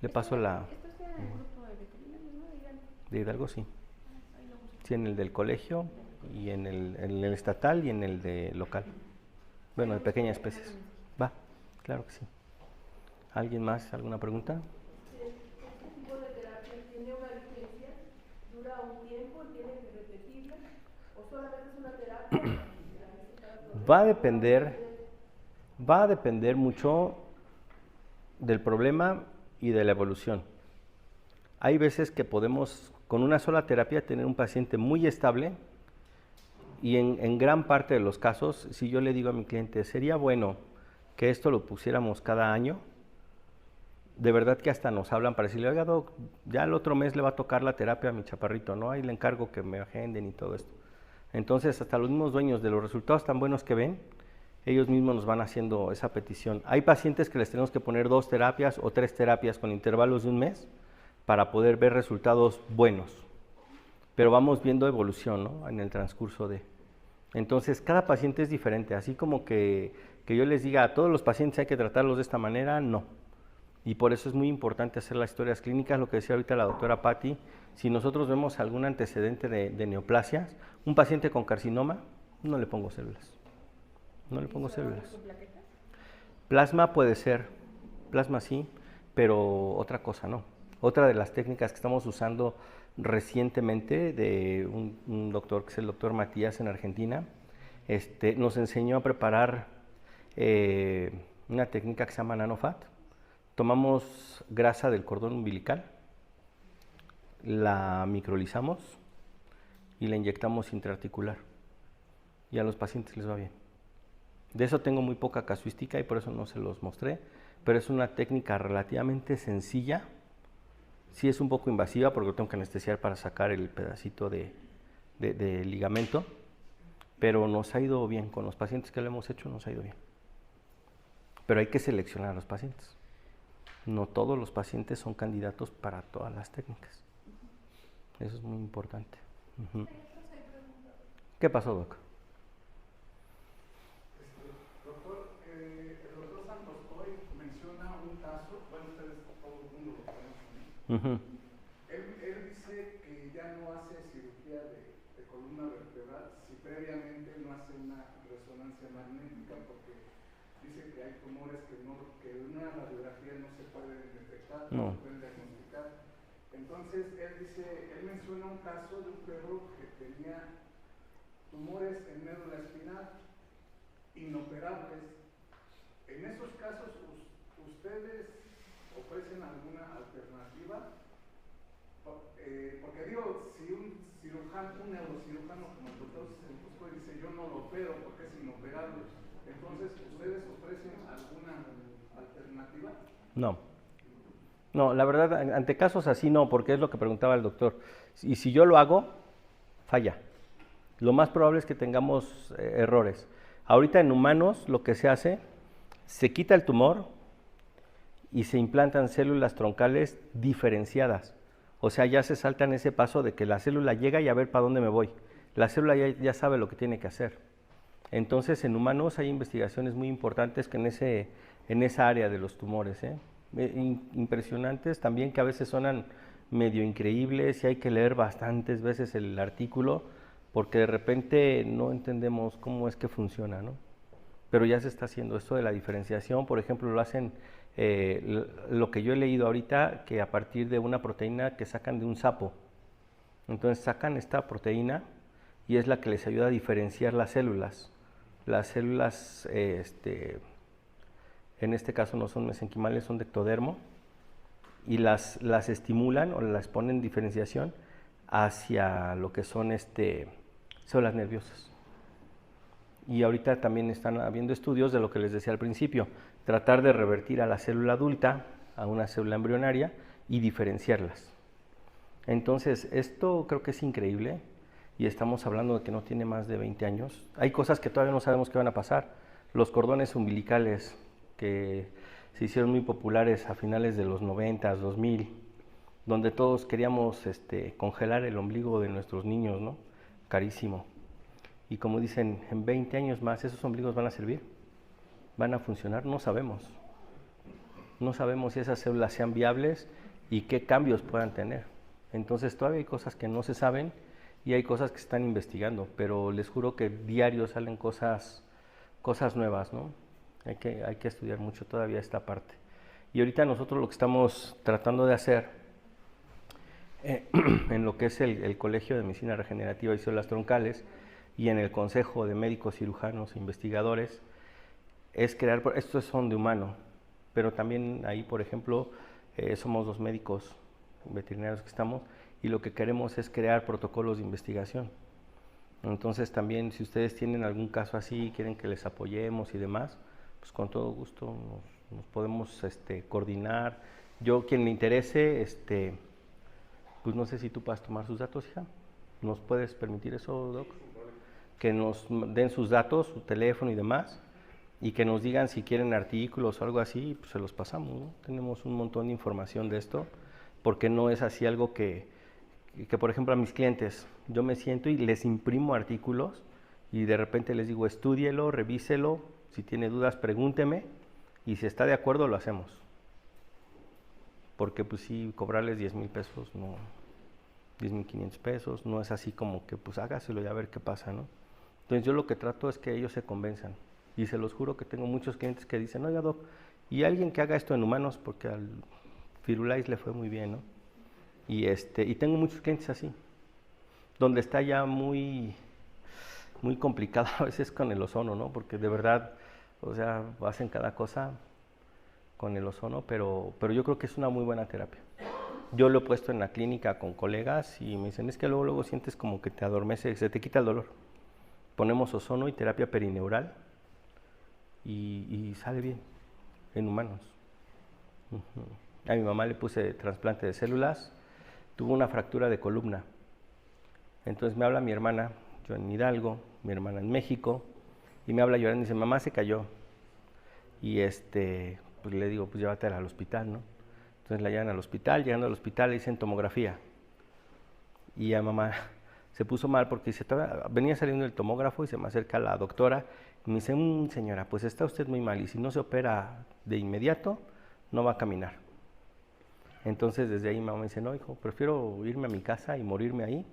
le paso la... ¿Esto está en el grupo de veterinarios, no? De Hidalgo. De Hidalgo, sí. Ahí lo busco. Sí, en el del colegio y en el estatal y en el de local. Bueno, de pequeñas especies. Va, claro que sí. ¿Alguien más? ¿Alguna pregunta? ¿Este tipo de terapia tiene una vigencia? ¿Dura un tiempo y tiene que repetirla? ¿O solamente es una terapia? Va a depender mucho del problema y de la evolución. Hay veces que podemos, con una sola terapia, tener un paciente muy estable y en gran parte de los casos, si yo le digo a mi cliente, sería bueno que esto lo pusiéramos cada año, de verdad que hasta nos hablan para decirle, oiga, doc, ya el otro mes le va a tocar la terapia a mi chaparrito, ¿no? Ahí le encargo que me agenden y todo esto. Entonces, hasta los mismos dueños de los resultados tan buenos que ven, ellos mismos nos van haciendo esa petición. Hay pacientes que les tenemos que poner 2 terapias o 3 terapias con intervalos de un mes para poder ver resultados buenos. Pero vamos viendo evolución, ¿no? En el transcurso de... Entonces, cada paciente es diferente. Así como que yo les diga a todos los pacientes hay que tratarlos de esta manera, no. Y por eso es muy importante hacer las historias clínicas, lo que decía ahorita la doctora Patti. Si nosotros vemos algún antecedente de neoplasias, un paciente con carcinoma, no le pongo células. No le pongo células. Plasma puede ser, plasma sí, pero otra cosa no. Otra de las técnicas que estamos usando recientemente de un doctor, que es el doctor Matías en Argentina, nos enseñó a preparar una técnica que se llama nanofat. Tomamos grasa del cordón umbilical, la microlizamos y la inyectamos intraarticular. Y a los pacientes les va bien. De eso tengo muy poca casuística y por eso no se los mostré, pero es una técnica relativamente sencilla. Sí es un poco invasiva porque lo tengo que anestesiar para sacar el pedacito de ligamento, pero nos ha ido bien. Con los pacientes que lo hemos hecho nos ha ido bien. Pero hay que seleccionar a los pacientes. No todos los pacientes son candidatos para todas las técnicas. Eso es muy importante. ¿Qué pasó, Doc? Doctor, el doctor Santos hoy menciona un caso, bueno, ustedes, todo el mundo lo conocen, ¿no? Él dice que ya no hace cirugía de columna vertebral si previamente no hace una resonancia magnética, porque dice que hay tumores que una radiografía no se puede detectar, no se pueden diagnosticar. Entonces, él menciona un caso de un perro que tenía tumores en médula espinal, inoperables. En esos casos, ¿ustedes ofrecen alguna alternativa? Porque digo, si un neurocirujano como el doctor Cusco dice yo no lo opero porque es inoperable, entonces ¿ustedes ofrecen alguna alternativa? No. No, la verdad, ante casos así no, porque es lo que preguntaba el doctor. Y si yo lo hago, falla. Lo más probable es que tengamos errores. Ahorita en humanos lo que se hace, se quita el tumor y se implantan células troncales diferenciadas. O sea, ya se saltan ese paso de que la célula llega y a ver para dónde me voy. La célula ya sabe lo que tiene que hacer. Entonces, en humanos hay investigaciones muy importantes que en esa área de los tumores, impresionantes también, que a veces suenan medio increíbles y hay que leer bastantes veces el artículo porque de repente no entendemos cómo es que funciona, ¿no? Pero ya se está haciendo esto de la diferenciación. Por ejemplo, lo hacen, lo que yo he leído ahorita, que a partir de una proteína que sacan de un sapo. Entonces sacan esta proteína y es la que les ayuda a diferenciar las células. Las células, en este caso no son mesenquimales, son de ectodermo, y las estimulan o las ponen en diferenciación hacia lo que son células nerviosas. Y ahorita también están habiendo estudios de lo que les decía al principio, tratar de revertir a la célula adulta a una célula embrionaria y diferenciarlas. Entonces, esto creo que es increíble y estamos hablando de que no tiene más de 20 años. Hay cosas que todavía no sabemos qué van a pasar. Los cordones umbilicales que se hicieron muy populares a finales de los 90, 2000, donde todos queríamos congelar el ombligo de nuestros niños, ¿no? Carísimo. Y como dicen, en 20 años más, ¿esos ombligos van a servir? ¿Van a funcionar? No sabemos. No sabemos si esas células sean viables y qué cambios puedan tener. Entonces todavía hay cosas que no se saben y hay cosas que se están investigando, pero les juro que diario salen cosas nuevas, ¿no? Hay que estudiar mucho todavía esta parte. Y ahorita nosotros lo que estamos tratando de hacer en lo que es el Colegio de Medicina Regenerativa y Células Troncales y en el Consejo de Médicos, Cirujanos e Investigadores, es crear, estos son de humano, pero también ahí, por ejemplo, somos 2 médicos veterinarios que estamos, y lo que queremos es crear protocolos de investigación. Entonces también, si ustedes tienen algún caso así, quieren que les apoyemos y demás, pues con todo gusto nos podemos coordinar. Yo, quien le interese, pues no sé si tú puedas tomar sus datos, hija. ¿Nos puedes permitir eso, Doc? Que nos den sus datos, su teléfono y demás, y que nos digan si quieren artículos o algo así, pues se los pasamos, ¿no? Tenemos un montón de información de esto, porque no es así algo que por ejemplo a mis clientes, yo me siento y les imprimo artículos y de repente les digo, estúdielo, revíselo, si tiene dudas pregúnteme y si está de acuerdo lo hacemos. Porque pues sí, cobrarles 10,000 pesos, no, 10,500 pesos, no es así como que pues hágaselo y a ver qué pasa, ¿no? Entonces yo lo que trato es que ellos se convenzan y se los juro que tengo muchos clientes que dicen, oiga Doc, y alguien que haga esto en humanos porque al Firulais le fue muy bien, ¿no? Y tengo muchos clientes así, donde está ya muy complicado a veces con el ozono, ¿no? Porque de verdad, o sea, hacen cada cosa con el ozono, pero yo creo que es una muy buena terapia. Yo lo he puesto en la clínica con colegas y me dicen, es que luego sientes como que te adormece, se te quita el dolor. Ponemos ozono y terapia perineural y sale bien en humanos. A mi mamá le puse trasplante de células, tuvo una fractura de columna. Entonces me habla mi hermana, yo en Hidalgo, mi hermana en México, y me habla llorando y dice, mamá se cayó. Y pues le digo, pues llévatela al hospital, ¿no? Entonces la llevan al hospital, llegando al hospital le dicen tomografía. Y a mamá se puso mal porque dice, venía saliendo el tomógrafo y se me acerca la doctora y me dice, señora, pues está usted muy mal y si no se opera de inmediato, no va a caminar. Entonces desde ahí mamá me dice, no hijo, prefiero irme a mi casa y morirme ahí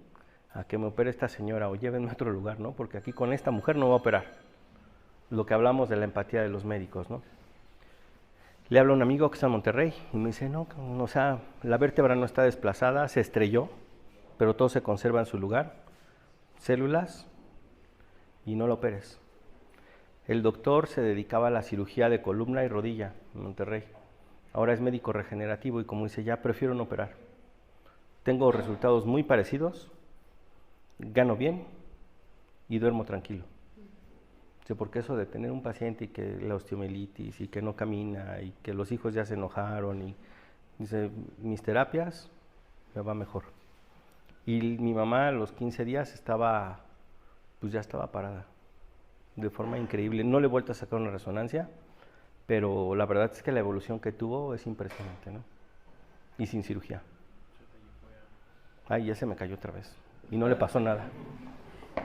a que me opere esta señora o llévenme a otro lugar, ¿no? Porque aquí con esta mujer no va a operar. Lo que hablamos de la empatía de los médicos, ¿no? Le habla a un amigo que está en Monterrey y me dice, no, o sea, la vértebra no está desplazada, se estrelló, pero todo se conserva en su lugar, células, y no lo operes. El doctor se dedicaba a la cirugía de columna y rodilla en Monterrey. Ahora es médico regenerativo y como dice, ya prefiero no operar. Tengo resultados muy parecidos, gano bien y duermo tranquilo. Sí, porque eso de tener un paciente y que la osteomielitis y que no camina y que los hijos ya se enojaron y dice, mis terapias me va mejor. Y mi mamá a los 15 días estaba, pues ya estaba parada, de forma increíble. No le he vuelto a sacar una resonancia, pero la verdad es que la evolución que tuvo es impresionante, ¿no? Y sin cirugía. Ay, ya se me cayó otra vez y no le pasó nada.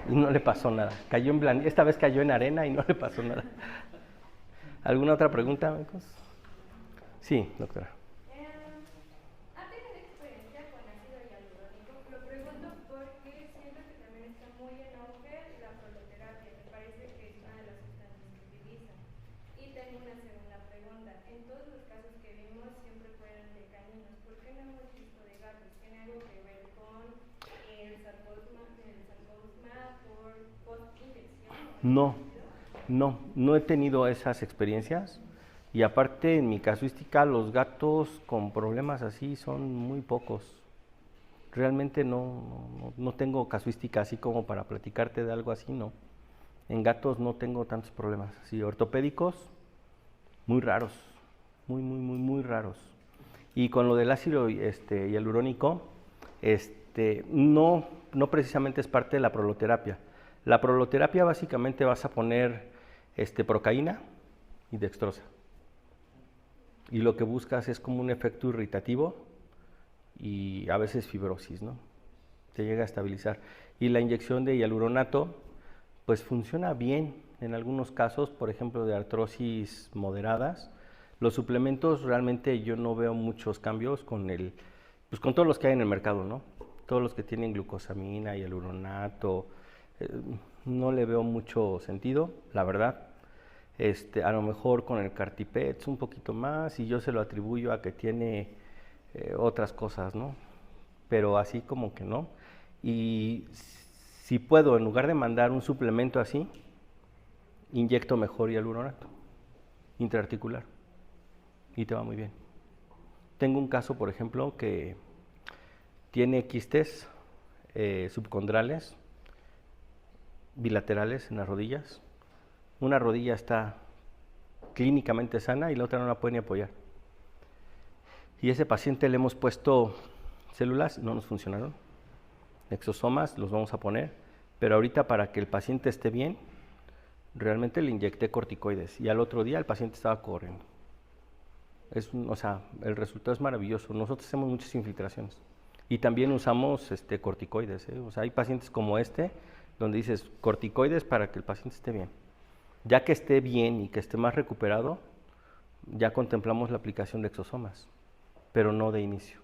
Y no le pasó nada. Cayó en esta vez cayó en arena y no le pasó nada. ¿Alguna otra pregunta, amigos? Sí, doctora. ¿Ha tenido experiencia con ácido hialurónico? Lo pregunto porque siento que también está muy en auge la proloterapia. Me parece que es una de las sustancias que utiliza. Y tengo una segunda pregunta. En todos los casos que vimos siempre fueron de caninos. ¿Por qué no hemos visto de gatos? ¿Tiene algo que ver con el sarcosma por post-inyección? No he tenido esas experiencias y aparte en mi casuística los gatos con problemas así son muy pocos. Realmente no tengo casuística así como para platicarte de algo así, no. En gatos no tengo tantos problemas así ortopédicos, muy raros, muy raros. Y con lo del ácido hialurónico, no precisamente es parte de la proloterapia. La proloterapia básicamente vas a poner procaína y dextrosa. Y lo que buscas es como un efecto irritativo y a veces fibrosis, ¿no? Se llega a estabilizar. Y la inyección de hialuronato, pues funciona bien en algunos casos, por ejemplo, de artrosis moderadas. Los suplementos realmente yo no veo muchos cambios con con todos los que hay en el mercado, ¿no? Todos los que tienen glucosamina, hialuronato, no le veo mucho sentido, la verdad. A lo mejor con el Cartipet un poquito más y yo se lo atribuyo a que tiene otras cosas, ¿no? Pero así como que no. Y si puedo, en lugar de mandar un suplemento así, inyecto mejor hialuronato intraarticular y te va muy bien. Tengo un caso, por ejemplo, que tiene quistes subcondrales bilaterales en las rodillas. Una rodilla está clínicamente sana y la otra no la puede ni apoyar. Y a ese paciente le hemos puesto células, no nos funcionaron. Exosomas los vamos a poner, pero ahorita para que el paciente esté bien, realmente le inyecté corticoides y al otro día el paciente estaba corriendo. O sea, el resultado es maravilloso. Nosotros hacemos muchas infiltraciones y también usamos corticoides. O sea, hay pacientes como donde dices corticoides para que el paciente esté bien. Ya que esté bien y que esté más recuperado, ya contemplamos la aplicación de exosomas, pero no de inicio.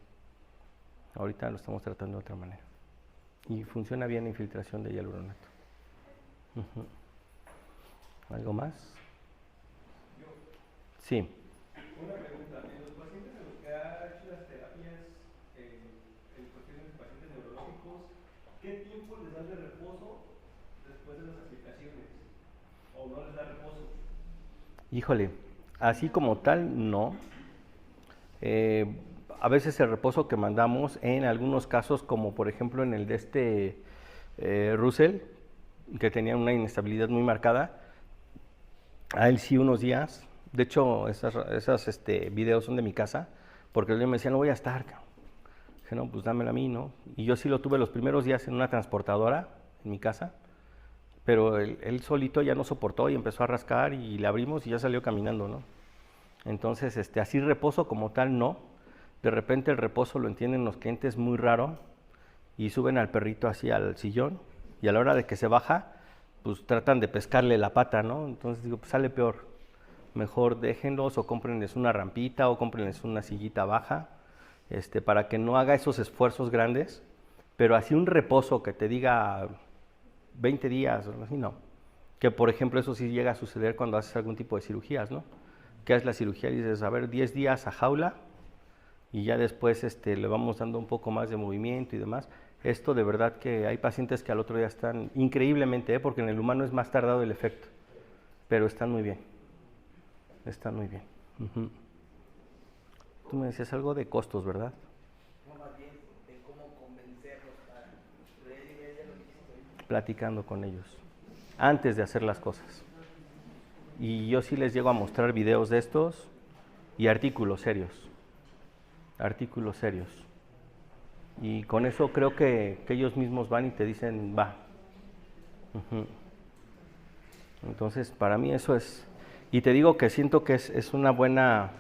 Ahorita lo estamos tratando de otra manera. Y funciona bien la infiltración de hialuronato. ¿Algo más? Sí. Una pregunta, en los pacientes en los que ha hecho las terapias en cuestiones de pacientes neurológicos, ¿qué tiempo les dan de reposo después de las aplicaciones? ¿O no les da reposo? Híjole, así como tal, no. A veces el reposo que mandamos, en algunos casos, como por ejemplo en el de Russell, que tenía una inestabilidad muy marcada, a él sí unos días. De hecho, esas videos son de mi casa, porque él me decía, no voy a estar. Dije, no, pues dámela a mí, ¿no? Y yo sí lo tuve los primeros días en una transportadora en mi casa, pero él solito ya no soportó y empezó a rascar y le abrimos y ya salió caminando, ¿no? Entonces, así reposo como tal, no. De repente el reposo lo entienden los clientes muy raro y suben al perrito así al sillón y a la hora de que se baja, pues tratan de pescarle la pata, ¿no? Entonces digo, pues sale peor. Mejor déjenlos o cómprenles una rampita o cómprenles una sillita baja, para que no haga esos esfuerzos grandes, pero así un reposo que te diga 20 días o así, no. Que por ejemplo eso sí llega a suceder cuando haces algún tipo de cirugías, ¿no? ¿qué es la cirugía? Y dices, a ver, 10 días a jaula y ya después le vamos dando un poco más de movimiento y demás. Esto de verdad que hay pacientes que al otro día están increíblemente, porque en el humano es más tardado el efecto, pero están muy bien. Están muy bien. Ujú. Tú me decías algo de costos, ¿verdad? No, más bien de cómo convencerlos para platicando con ellos antes de hacer las cosas. Y yo sí les llego a mostrar videos de estos y artículos serios. Artículos serios. Y con eso creo que ellos mismos van y te dicen, va. Ujú. Entonces, para mí eso es... Y te digo que siento que es una buena